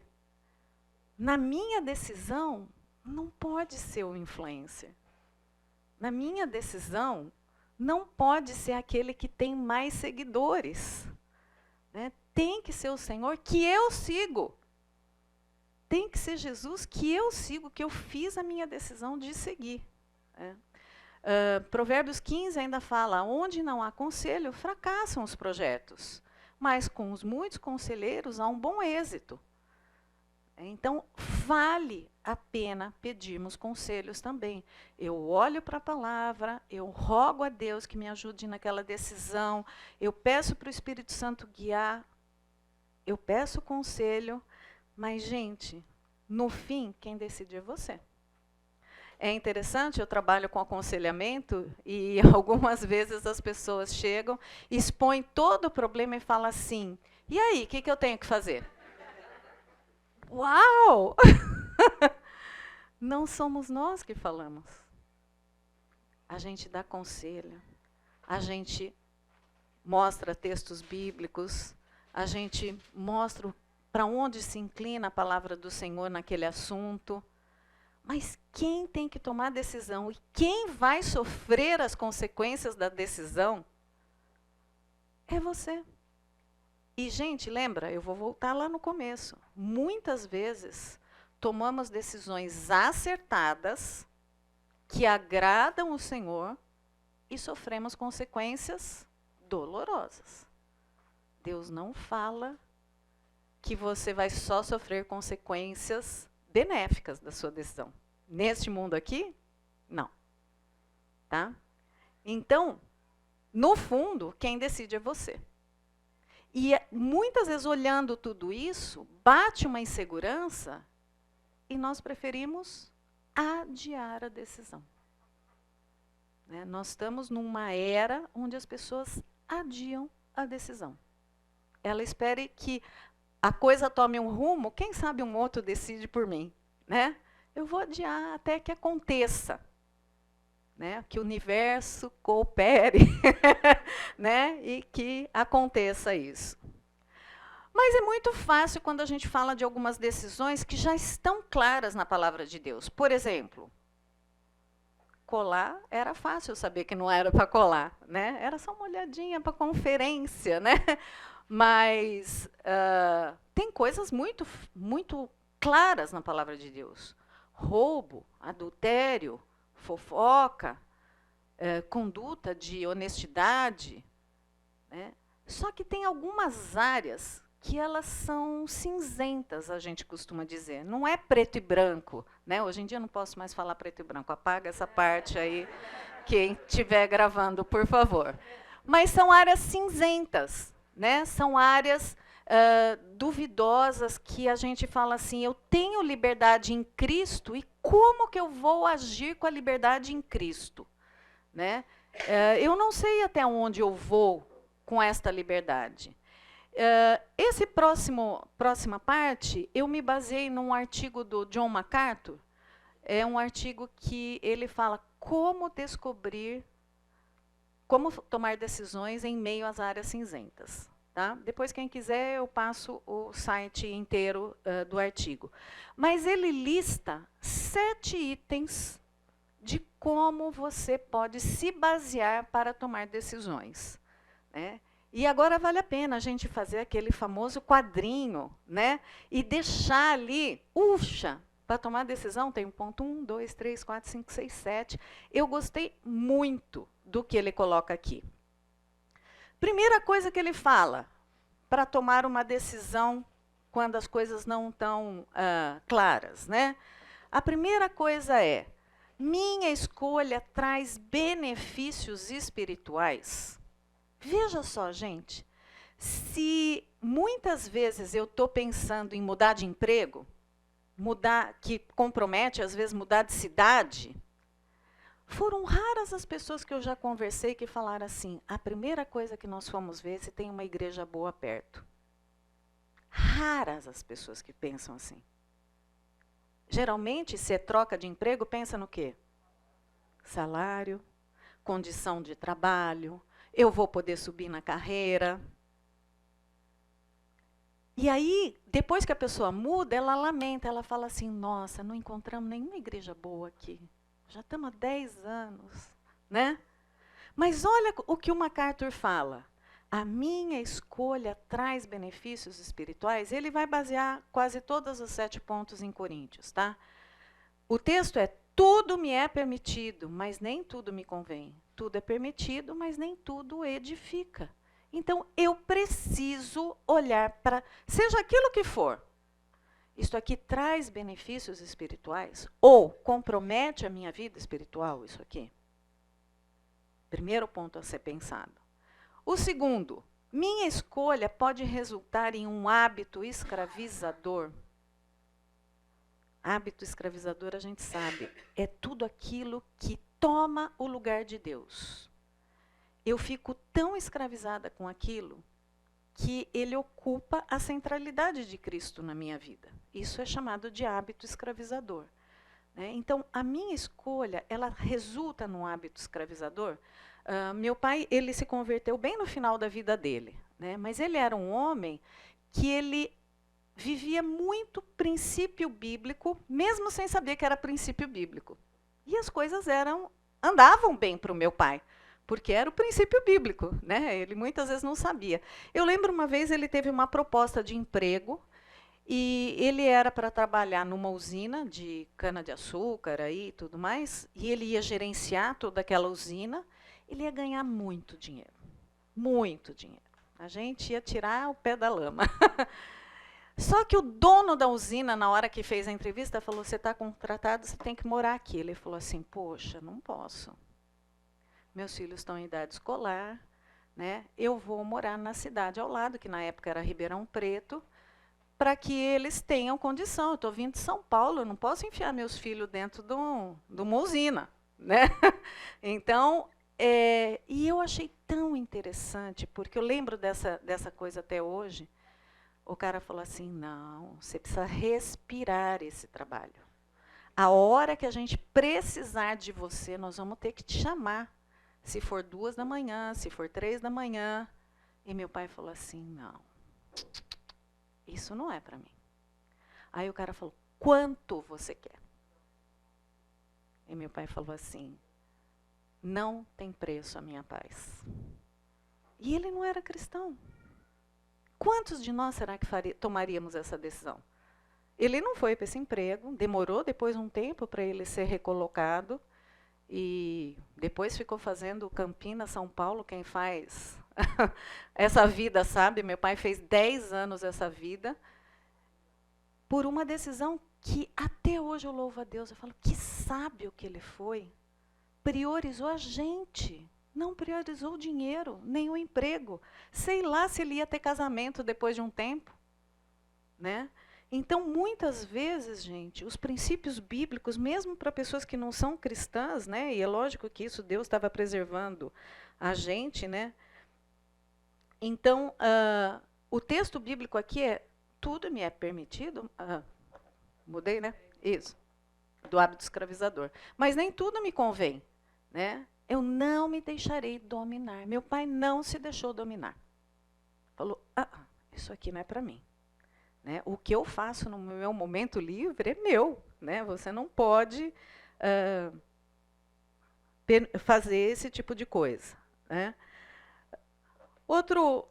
Na minha decisão, não pode ser o influencer. Na minha decisão, não pode ser aquele que tem mais seguidores. Né? Tem que ser o Senhor que eu sigo. Tem que ser Jesus que eu sigo, que eu fiz a minha decisão de seguir. Né? Provérbios 15 ainda fala, onde não há conselho, fracassam os projetos. Mas com os muitos conselheiros há um bom êxito. Então, vale a pena pedirmos conselhos também. Eu olho para a palavra, eu rogo a Deus que me ajude naquela decisão, eu peço para o Espírito Santo guiar, eu peço conselho, mas, gente, no fim, quem decide é você. É interessante, eu trabalho com aconselhamento e algumas vezes as pessoas chegam, expõem todo o problema e falam assim, e aí, o que eu tenho que fazer? Uau! Não somos nós que falamos. A gente dá conselho, a gente mostra textos bíblicos, a gente mostra para onde se inclina a palavra do Senhor naquele assunto. Mas quem tem que tomar a decisão e quem vai sofrer as consequências da decisão é você. E, gente, lembra, eu vou voltar lá no começo. Muitas vezes tomamos decisões acertadas que agradam o Senhor e sofremos consequências dolorosas. Deus não fala que você vai só sofrer consequências benéficas da sua decisão. Neste mundo aqui, não. Tá? Então, no fundo, quem decide é você. E muitas vezes, olhando tudo isso, bate uma insegurança e nós preferimos adiar a decisão. Né? Nós estamos numa era onde as pessoas adiam a decisão. Ela espera que a coisa tome um rumo, quem sabe um outro decide por mim. Né? Eu vou adiar até que aconteça. Né? Que o universo coopere né? E que aconteça isso. Mas é muito fácil quando a gente fala de algumas decisões que já estão claras na palavra de Deus. Por exemplo, colar era fácil saber que não era para colar. Né? Era só uma olhadinha para a conferência. Né? Mas tem coisas muito claras na palavra de Deus. Roubo, adultério, fofoca, conduta de honestidade. Né? Só que tem algumas áreas que elas são cinzentas, a gente costuma dizer. Não é preto e branco. Né? Hoje em dia eu não posso mais falar preto e branco. Apaga essa parte aí, quem estiver gravando, por favor. Mas são áreas cinzentas. Né? São áreas duvidosas que a gente fala assim, eu tenho liberdade em Cristo e como que eu vou agir com a liberdade em Cristo? Né? Eu não sei até onde eu vou com esta liberdade. Essa próxima parte, eu me baseei num artigo do John MacArthur, é um artigo que ele fala como tomar decisões em meio às áreas cinzentas. Tá? Depois, quem quiser, eu passo o site inteiro do artigo. Mas ele lista 7 itens de como você pode se basear para tomar decisões. Né? E agora vale a pena a gente fazer aquele famoso quadrinho, né? E deixar ali, para tomar decisão tem um ponto 1, 2, 3, 4, 5, 6, 7. Eu gostei muito do que ele coloca aqui. Primeira coisa que ele fala, para tomar uma decisão quando as coisas não estão claras. Né? A primeira coisa é, minha escolha traz benefícios espirituais? Veja só, gente, se muitas vezes eu estou pensando em mudar de emprego, que compromete, às vezes, mudar de cidade, foram raras as pessoas que eu já conversei que falaram assim, a primeira coisa que nós fomos ver é se tem uma igreja boa perto. Raras as pessoas que pensam assim. Geralmente, se é troca de emprego, pensa no quê? Salário, condição de trabalho, eu vou poder subir na carreira. E aí, depois que a pessoa muda, ela lamenta, ela fala assim, nossa, não encontramos nenhuma igreja boa aqui. Já estamos há 10 anos, né? Mas olha o que o MacArthur fala. A minha escolha traz benefícios espirituais. Ele vai basear quase todos os 7 pontos em Coríntios, tá? O texto é, tudo me é permitido, mas nem tudo me convém. Tudo é permitido, mas nem tudo edifica. Então, eu preciso olhar para, seja aquilo que for, isto aqui traz benefícios espirituais ou compromete a minha vida espiritual, isso aqui? Primeiro ponto a ser pensado. O segundo, minha escolha pode resultar em um hábito escravizador. Hábito escravizador, a gente sabe, é tudo aquilo que toma o lugar de Deus. Eu fico tão escravizada com aquilo que ele ocupa a centralidade de Cristo na minha vida. Isso é chamado de hábito escravizador. Né? Então, a minha escolha, ela resulta num hábito escravizador. Meu pai, ele se converteu bem no final da vida dele, né? Mas ele era um homem que ele vivia muito princípio bíblico, mesmo sem saber que era princípio bíblico. E as coisas andavam bem para o meu pai, porque era o princípio bíblico, né? Ele muitas vezes não sabia. Eu lembro uma vez ele teve uma proposta de emprego e ele era para trabalhar numa usina de cana-de-açúcar e tudo mais, e ele ia gerenciar toda aquela usina. Ele ia ganhar muito dinheiro, muito dinheiro. A gente ia tirar o pé da lama. Só que o dono da usina, na hora que fez a entrevista, falou, você está contratado, você tem que morar aqui. Ele falou assim, poxa, não posso. Meus filhos estão em idade escolar, né? Eu vou morar na cidade ao lado, que na época era Ribeirão Preto, para que eles tenham condição. Eu estou vindo de São Paulo, eu não posso enfiar meus filhos dentro de uma usina, né? Então, e eu achei tão interessante, porque eu lembro dessa coisa até hoje. O cara falou assim, não, você precisa respirar esse trabalho. A hora que a gente precisar de você, nós vamos ter que te chamar. Se for 2 da manhã, se for 3 da manhã. E meu pai falou assim, não, isso não é para mim. Aí o cara falou, quanto você quer? E meu pai falou assim, não tem preço a minha paz. E ele não era cristão. Quantos de nós será que tomaríamos essa decisão? Ele não foi para esse emprego, demorou depois um tempo para ele ser recolocado, e depois ficou fazendo Campinas, São Paulo, quem faz essa vida sabe, meu pai fez 10 anos essa vida, por uma decisão que até hoje eu louvo a Deus, eu falo, que sábio que ele foi, priorizou a gente, não priorizou o dinheiro, nem o emprego. Sei lá se ele ia ter casamento depois de um tempo, né? Então, muitas vezes, gente, os princípios bíblicos, mesmo para pessoas que não são cristãs, né? E é lógico que isso Deus estava preservando a gente, né? Então, o texto bíblico aqui é, tudo me é permitido, mudei, né? Isso, do hábito escravizador. Mas nem tudo me convém, né? Eu não me deixarei dominar. Meu pai não se deixou dominar. Falou, isso aqui não é para mim. Né? O que eu faço no meu momento livre é meu. Né? Você não pode fazer esse tipo de coisa. Né? Outro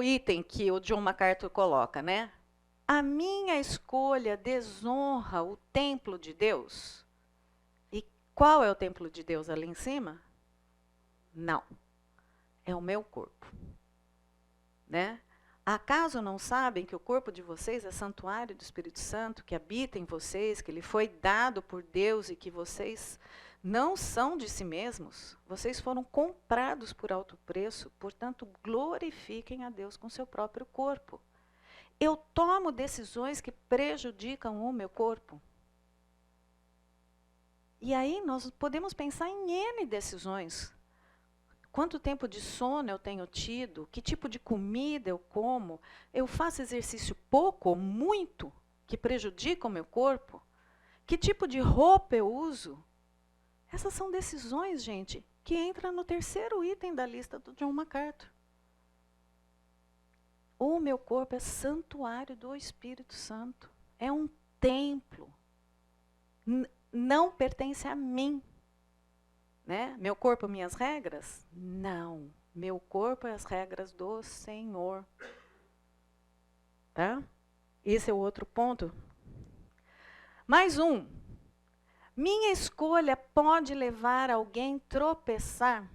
item que o John MacArthur coloca, né? A minha escolha desonra o templo de Deus. Qual é o templo de Deus ali em cima? Não. É o meu corpo. Né? Acaso não sabem que o corpo de vocês é santuário do Espírito Santo, que habita em vocês, que ele foi dado por Deus e que vocês não são de si mesmos? Vocês foram comprados por alto preço, portanto, glorifiquem a Deus com seu próprio corpo. Eu tomo decisões que prejudicam o meu corpo. E aí nós podemos pensar em N decisões. Quanto tempo de sono eu tenho tido? Que tipo de comida eu como? Eu faço exercício pouco ou muito, que prejudica o meu corpo? Que tipo de roupa eu uso? Essas são decisões, gente, que entram no terceiro item da lista do John MacArthur. O meu corpo é santuário do Espírito Santo. É um templo. Não pertence a mim. Né? Meu corpo, minhas regras? Não. Meu corpo é as regras do Senhor. Tá? Esse é o outro ponto. Mais um. Minha escolha pode levar alguém a tropeçar?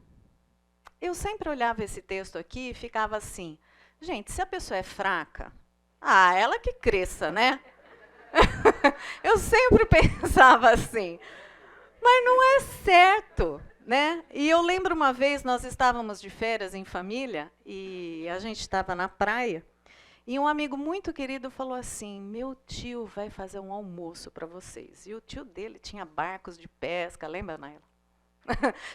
Eu sempre olhava esse texto aqui e ficava assim, gente, se a pessoa é fraca, ela que cresça, né? Eu sempre pensava assim, mas não é certo, né? E eu lembro uma vez, nós estávamos de férias em família, e a gente estava na praia, e um amigo muito querido falou assim, meu tio vai fazer um almoço para vocês. E o tio dele tinha barcos de pesca, lembra, Naila?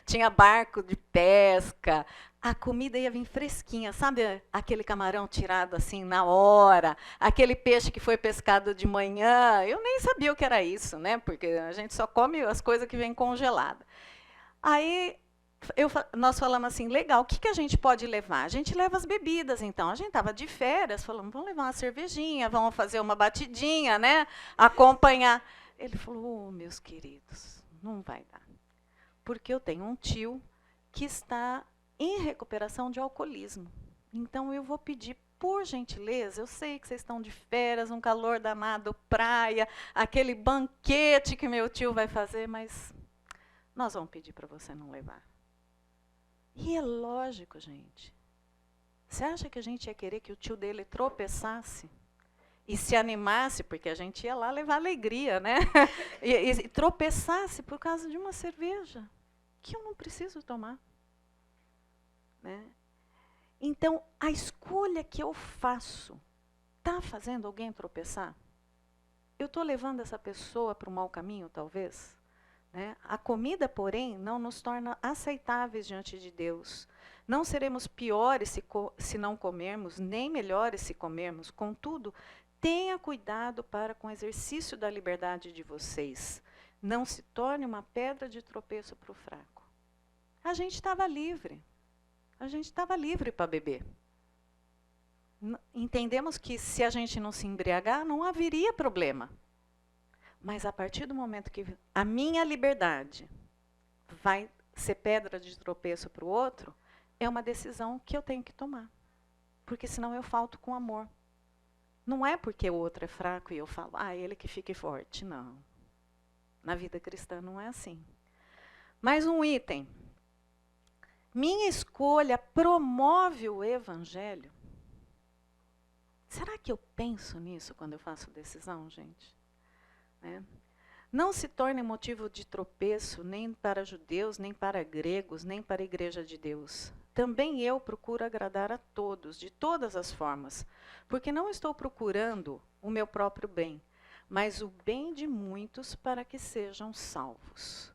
Tinha barco de pesca, a comida ia vir fresquinha, sabe aquele camarão tirado assim na hora, aquele peixe que foi pescado de manhã, eu nem sabia o que era isso, né? Porque a gente só come as coisas que vêm congeladas. Aí nós falamos assim, legal, o que a gente pode levar? A gente leva as bebidas, então. A gente estava de férias, falamos, vamos levar uma cervejinha, vamos fazer uma batidinha, né? Acompanhar. Ele falou, meus queridos, não vai dar. Porque eu tenho um tio que está em recuperação de alcoolismo. Então, eu vou pedir, por gentileza, eu sei que vocês estão de férias, um calor danado, praia, aquele banquete que meu tio vai fazer, mas nós vamos pedir para você não levar. E é lógico, gente. Você acha que a gente ia querer que o tio dele tropeçasse? E se animasse, porque a gente ia lá levar alegria, né? e tropeçasse por causa de uma cerveja, que eu não preciso tomar. Né? Então, a escolha que eu faço, está fazendo alguém tropeçar? Eu estou levando essa pessoa para o mau caminho, talvez? Né? A comida, porém, não nos torna aceitáveis diante de Deus. Não seremos piores se não comermos, nem melhores se comermos. Contudo, tenha cuidado para com o exercício da liberdade de vocês. Não se torne uma pedra de tropeço para o fraco. A gente estava livre. A gente estava livre para beber. Entendemos que se a gente não se embriagar, não haveria problema. Mas a partir do momento que a minha liberdade vai ser pedra de tropeço para o outro, é uma decisão que eu tenho que tomar. Porque senão eu falto com amor. Não é porque o outro é fraco e eu falo, ele que fique forte. Não. Na vida cristã não é assim. Mais um item. Minha escolha promove o evangelho? Será que eu penso nisso quando eu faço decisão, gente? Não se torne motivo de tropeço nem para judeus, nem para gregos, nem para a igreja de Deus. Também eu procuro agradar a todos, de todas as formas, porque não estou procurando o meu próprio bem, mas o bem de muitos para que sejam salvos.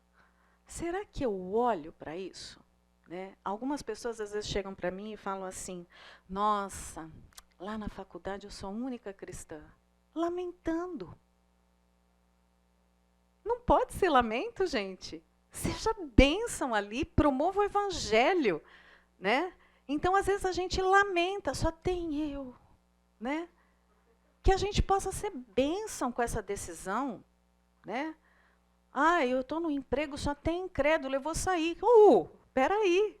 Será que eu olho para isso? Né? Algumas pessoas às vezes chegam para mim e falam assim, nossa, lá na faculdade eu sou a única cristã. Lamentando. Não pode ser lamento, gente. Seja bênção ali, promova o evangelho. Né? Então, às vezes, a gente lamenta, só tem eu. Né? Que a gente possa ser bênção com essa decisão. Né? Eu estou no emprego, só tem incrédulo, eu vou sair. Peraí.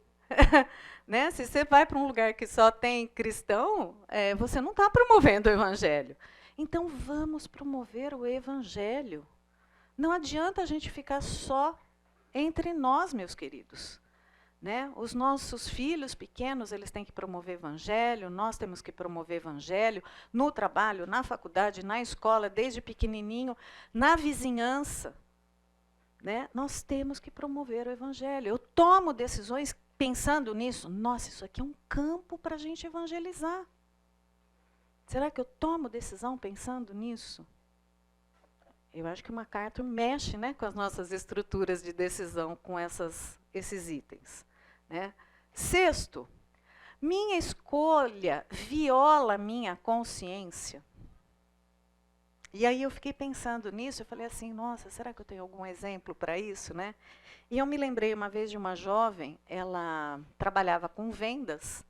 Né? Se você vai para um lugar que só tem cristão, você não está promovendo o evangelho. Então, vamos promover o evangelho. Não adianta a gente ficar só entre nós, meus queridos. Né? Os nossos filhos pequenos, eles têm que promover evangelho, nós temos que promover evangelho no trabalho, na faculdade, na escola, desde pequenininho, na vizinhança. Né? Nós temos que promover o evangelho. Eu tomo decisões pensando nisso. Nossa, isso aqui é um campo para a gente evangelizar. Será que eu tomo decisão pensando nisso? Eu acho que o MacArthur mexe, né, com as nossas estruturas de decisão, com esses itens. Né? Sexto, minha escolha viola minha consciência. E aí eu fiquei pensando nisso, eu falei assim, nossa, será que eu tenho algum exemplo para isso? Né? E eu me lembrei uma vez de uma jovem, ela trabalhava com vendas,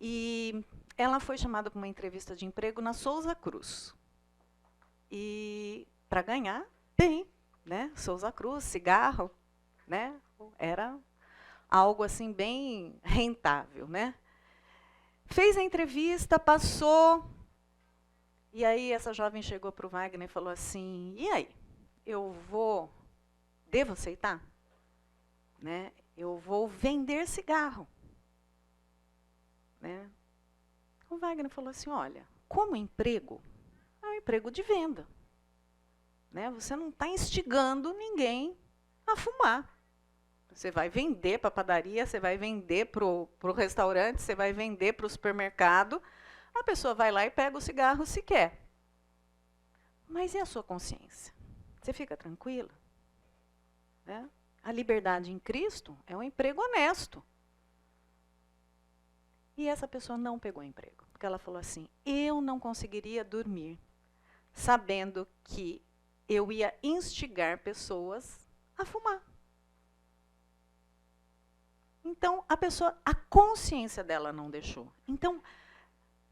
e ela foi chamada para uma entrevista de emprego na Souza Cruz. E para ganhar, bem, né? Souza Cruz, cigarro, né? Era algo assim bem rentável, né? Fez a entrevista, passou. E aí essa jovem chegou para o Wagner e falou assim: e aí? Devo aceitar? Né? Eu vou vender cigarro. Né? O Wagner falou assim: olha, como emprego, é um emprego de venda. Né? Você não está instigando ninguém a fumar. Você vai vender para a padaria, você vai vender para o restaurante, você vai vender para o supermercado. A pessoa vai lá e pega o cigarro se quer. Mas e a sua consciência? Você fica tranquila? Né? A liberdade em Cristo é um emprego honesto. E essa pessoa não pegou emprego. Porque ela falou assim: eu não conseguiria dormir sabendo que eu ia instigar pessoas a fumar. Então, a consciência dela não deixou. Então,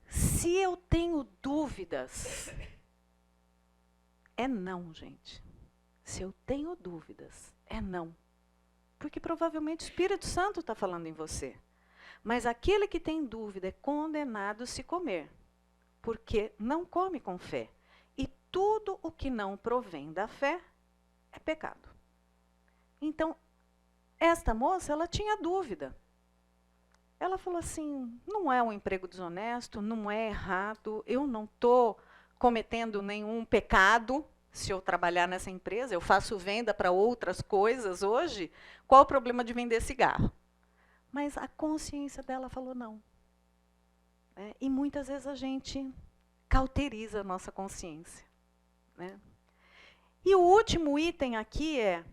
se eu tenho dúvidas, é não, gente. Se eu tenho dúvidas, é não. Porque provavelmente o Espírito Santo está falando em você. Mas aquele que tem dúvida é condenado se comer, porque não come com fé. E tudo o que não provém da fé é pecado. Então, esta moça, ela tinha dúvida. Ela falou assim: não é um emprego desonesto, não é errado, eu não estou cometendo nenhum pecado se eu trabalhar nessa empresa, eu faço venda para outras coisas hoje, qual o problema de vender cigarro? Mas a consciência dela falou não. E muitas vezes a gente cauteriza a nossa consciência. Né? E o último item aqui é: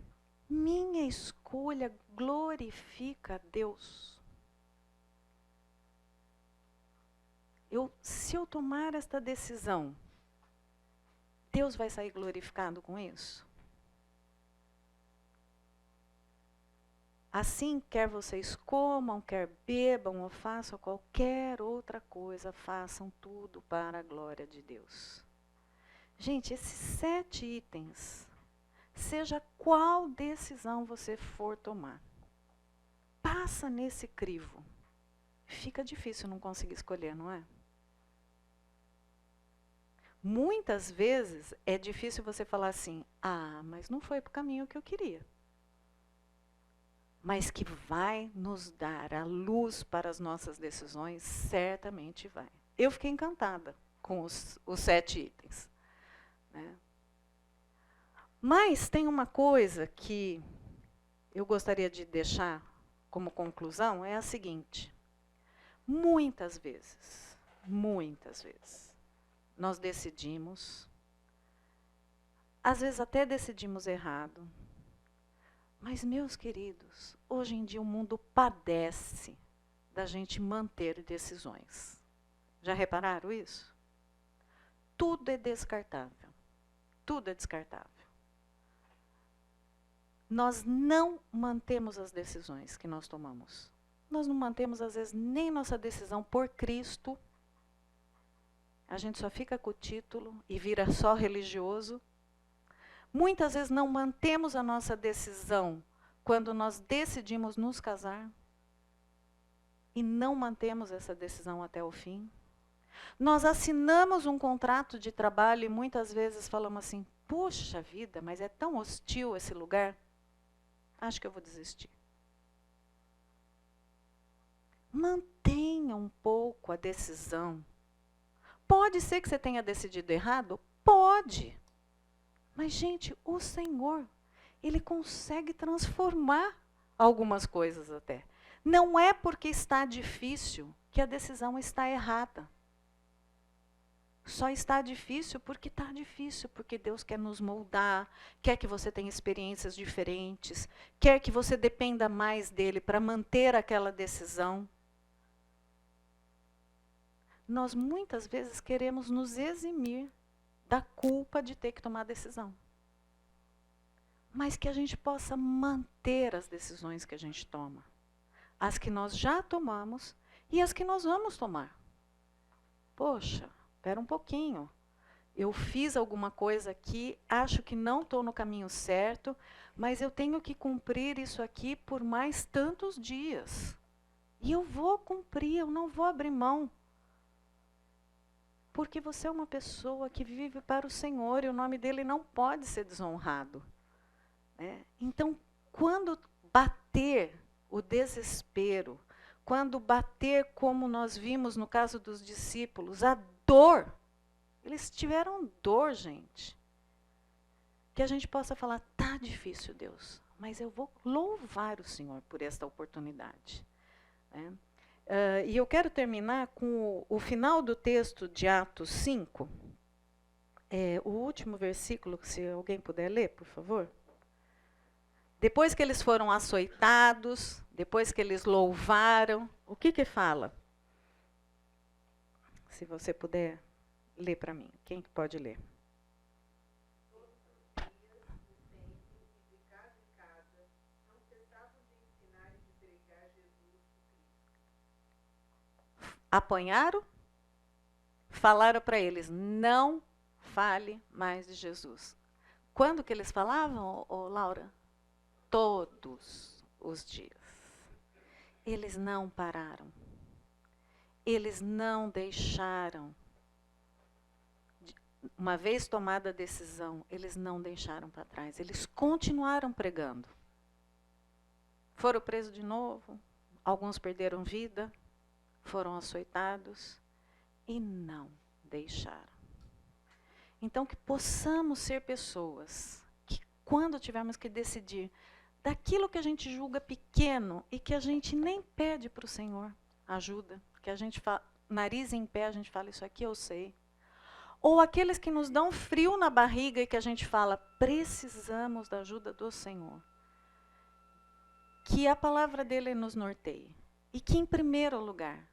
minha escolha glorifica a Deus. Se eu tomar esta decisão, Deus vai sair glorificado com isso? Assim, quer vocês comam, quer bebam ou façam qualquer outra coisa, façam tudo para a glória de Deus. Gente, esses 7 itens, seja qual decisão você for tomar, passa nesse crivo. Fica difícil não conseguir escolher, não é? Muitas vezes é difícil você falar assim: mas não foi para o caminho que eu queria. Mas que vai nos dar a luz para as nossas decisões, certamente vai. Eu fiquei encantada com os 7 itens. Né? Mas tem uma coisa que eu gostaria de deixar como conclusão, é a seguinte: muitas vezes, nós decidimos, às vezes até decidimos errado, mas, meus queridos, hoje em dia o mundo padece da gente manter decisões. Já repararam isso? Tudo é descartável. Tudo é descartável. Nós não mantemos as decisões que nós tomamos. Nós não mantemos, às vezes, nem nossa decisão por Cristo. A gente só fica com o título e vira só religioso. Muitas vezes não mantemos a nossa decisão quando nós decidimos nos casar e não mantemos essa decisão até o fim. Nós assinamos um contrato de trabalho e muitas vezes falamos assim: puxa vida, mas é tão hostil esse lugar, acho que eu vou desistir. Mantenha um pouco a decisão. Pode ser que você tenha decidido errado? Pode. Mas, gente, o Senhor, Ele consegue transformar algumas coisas até. Não é porque está difícil que a decisão está errada. Só está difícil, porque Deus quer nos moldar, quer que você tenha experiências diferentes, quer que você dependa mais dEle para manter aquela decisão. Nós muitas vezes queremos nos eximir da culpa de ter que tomar decisão. Mas que a gente possa manter as decisões que a gente toma. As que nós já tomamos e as que nós vamos tomar. poxa, espera um pouquinho. Eu fiz alguma coisa aqui, acho que não estou no caminho certo, mas eu tenho que cumprir isso aqui por mais tantos dias. E eu vou cumprir, eu não vou abrir mão. Porque você é uma pessoa que vive para o Senhor e o nome dele não pode ser desonrado. Né? Então, quando bater o desespero, quando bater, como nós vimos no caso dos discípulos, a dor, eles tiveram dor, gente. Que a gente possa falar, tá difícil, Deus, mas eu vou louvar o Senhor por esta oportunidade. Né? E eu quero terminar com o final do texto de Atos 5, o último versículo, se alguém puder ler, por favor. Depois que eles foram açoitados, depois que eles louvaram, o que fala? Se você puder ler para mim. Quem pode ler? Apanharam, falaram para eles, não fale mais de Jesus. Quando que eles falavam, Laura? Todos os dias. Eles não pararam. Eles não deixaram. Uma vez tomada a decisão, eles não deixaram para trás. Eles continuaram pregando. Foram presos de novo. Alguns perderam vida. Foram açoitados. E não deixaram. Então, que possamos ser pessoas que, quando tivermos que decidir daquilo que a gente julga pequeno e que a gente nem pede para o Senhor ajuda, que a gente fala, nariz em pé, a gente fala, isso aqui eu sei. Ou aqueles que nos dão frio na barriga e que a gente fala, precisamos da ajuda do Senhor. Que a palavra dele nos norteie. E que, em primeiro lugar,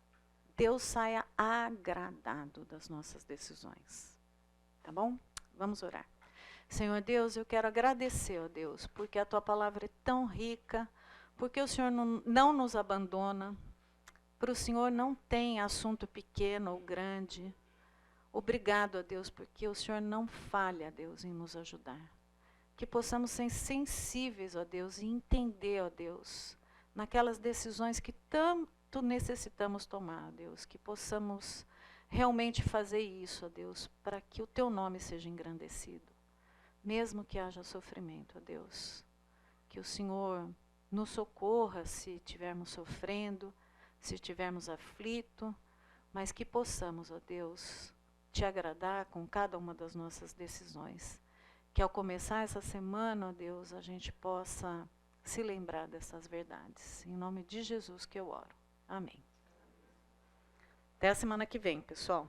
Deus saia agradado das nossas decisões. Tá bom? Vamos orar. Senhor Deus, eu quero agradecer, ó Deus, porque a tua palavra é tão rica, porque o Senhor não nos abandona, para o Senhor não tem assunto pequeno ou grande. Obrigado, ó Deus, porque o Senhor não falha, Deus, em nos ajudar. Que possamos ser sensíveis, ó Deus, e entender, ó Deus, naquelas decisões que tanto necessitamos tomar, ó Deus, que possamos realmente fazer isso, ó Deus, para que o teu nome seja engrandecido. Mesmo que haja sofrimento, ó Deus, que o Senhor nos socorra se estivermos sofrendo, se estivermos aflitos, mas que possamos, ó Deus, te agradar com cada uma das nossas decisões. Que ao começar essa semana, ó Deus, a gente possa se lembrar dessas verdades. Em nome de Jesus que eu oro. Amém. Até a semana que vem, pessoal.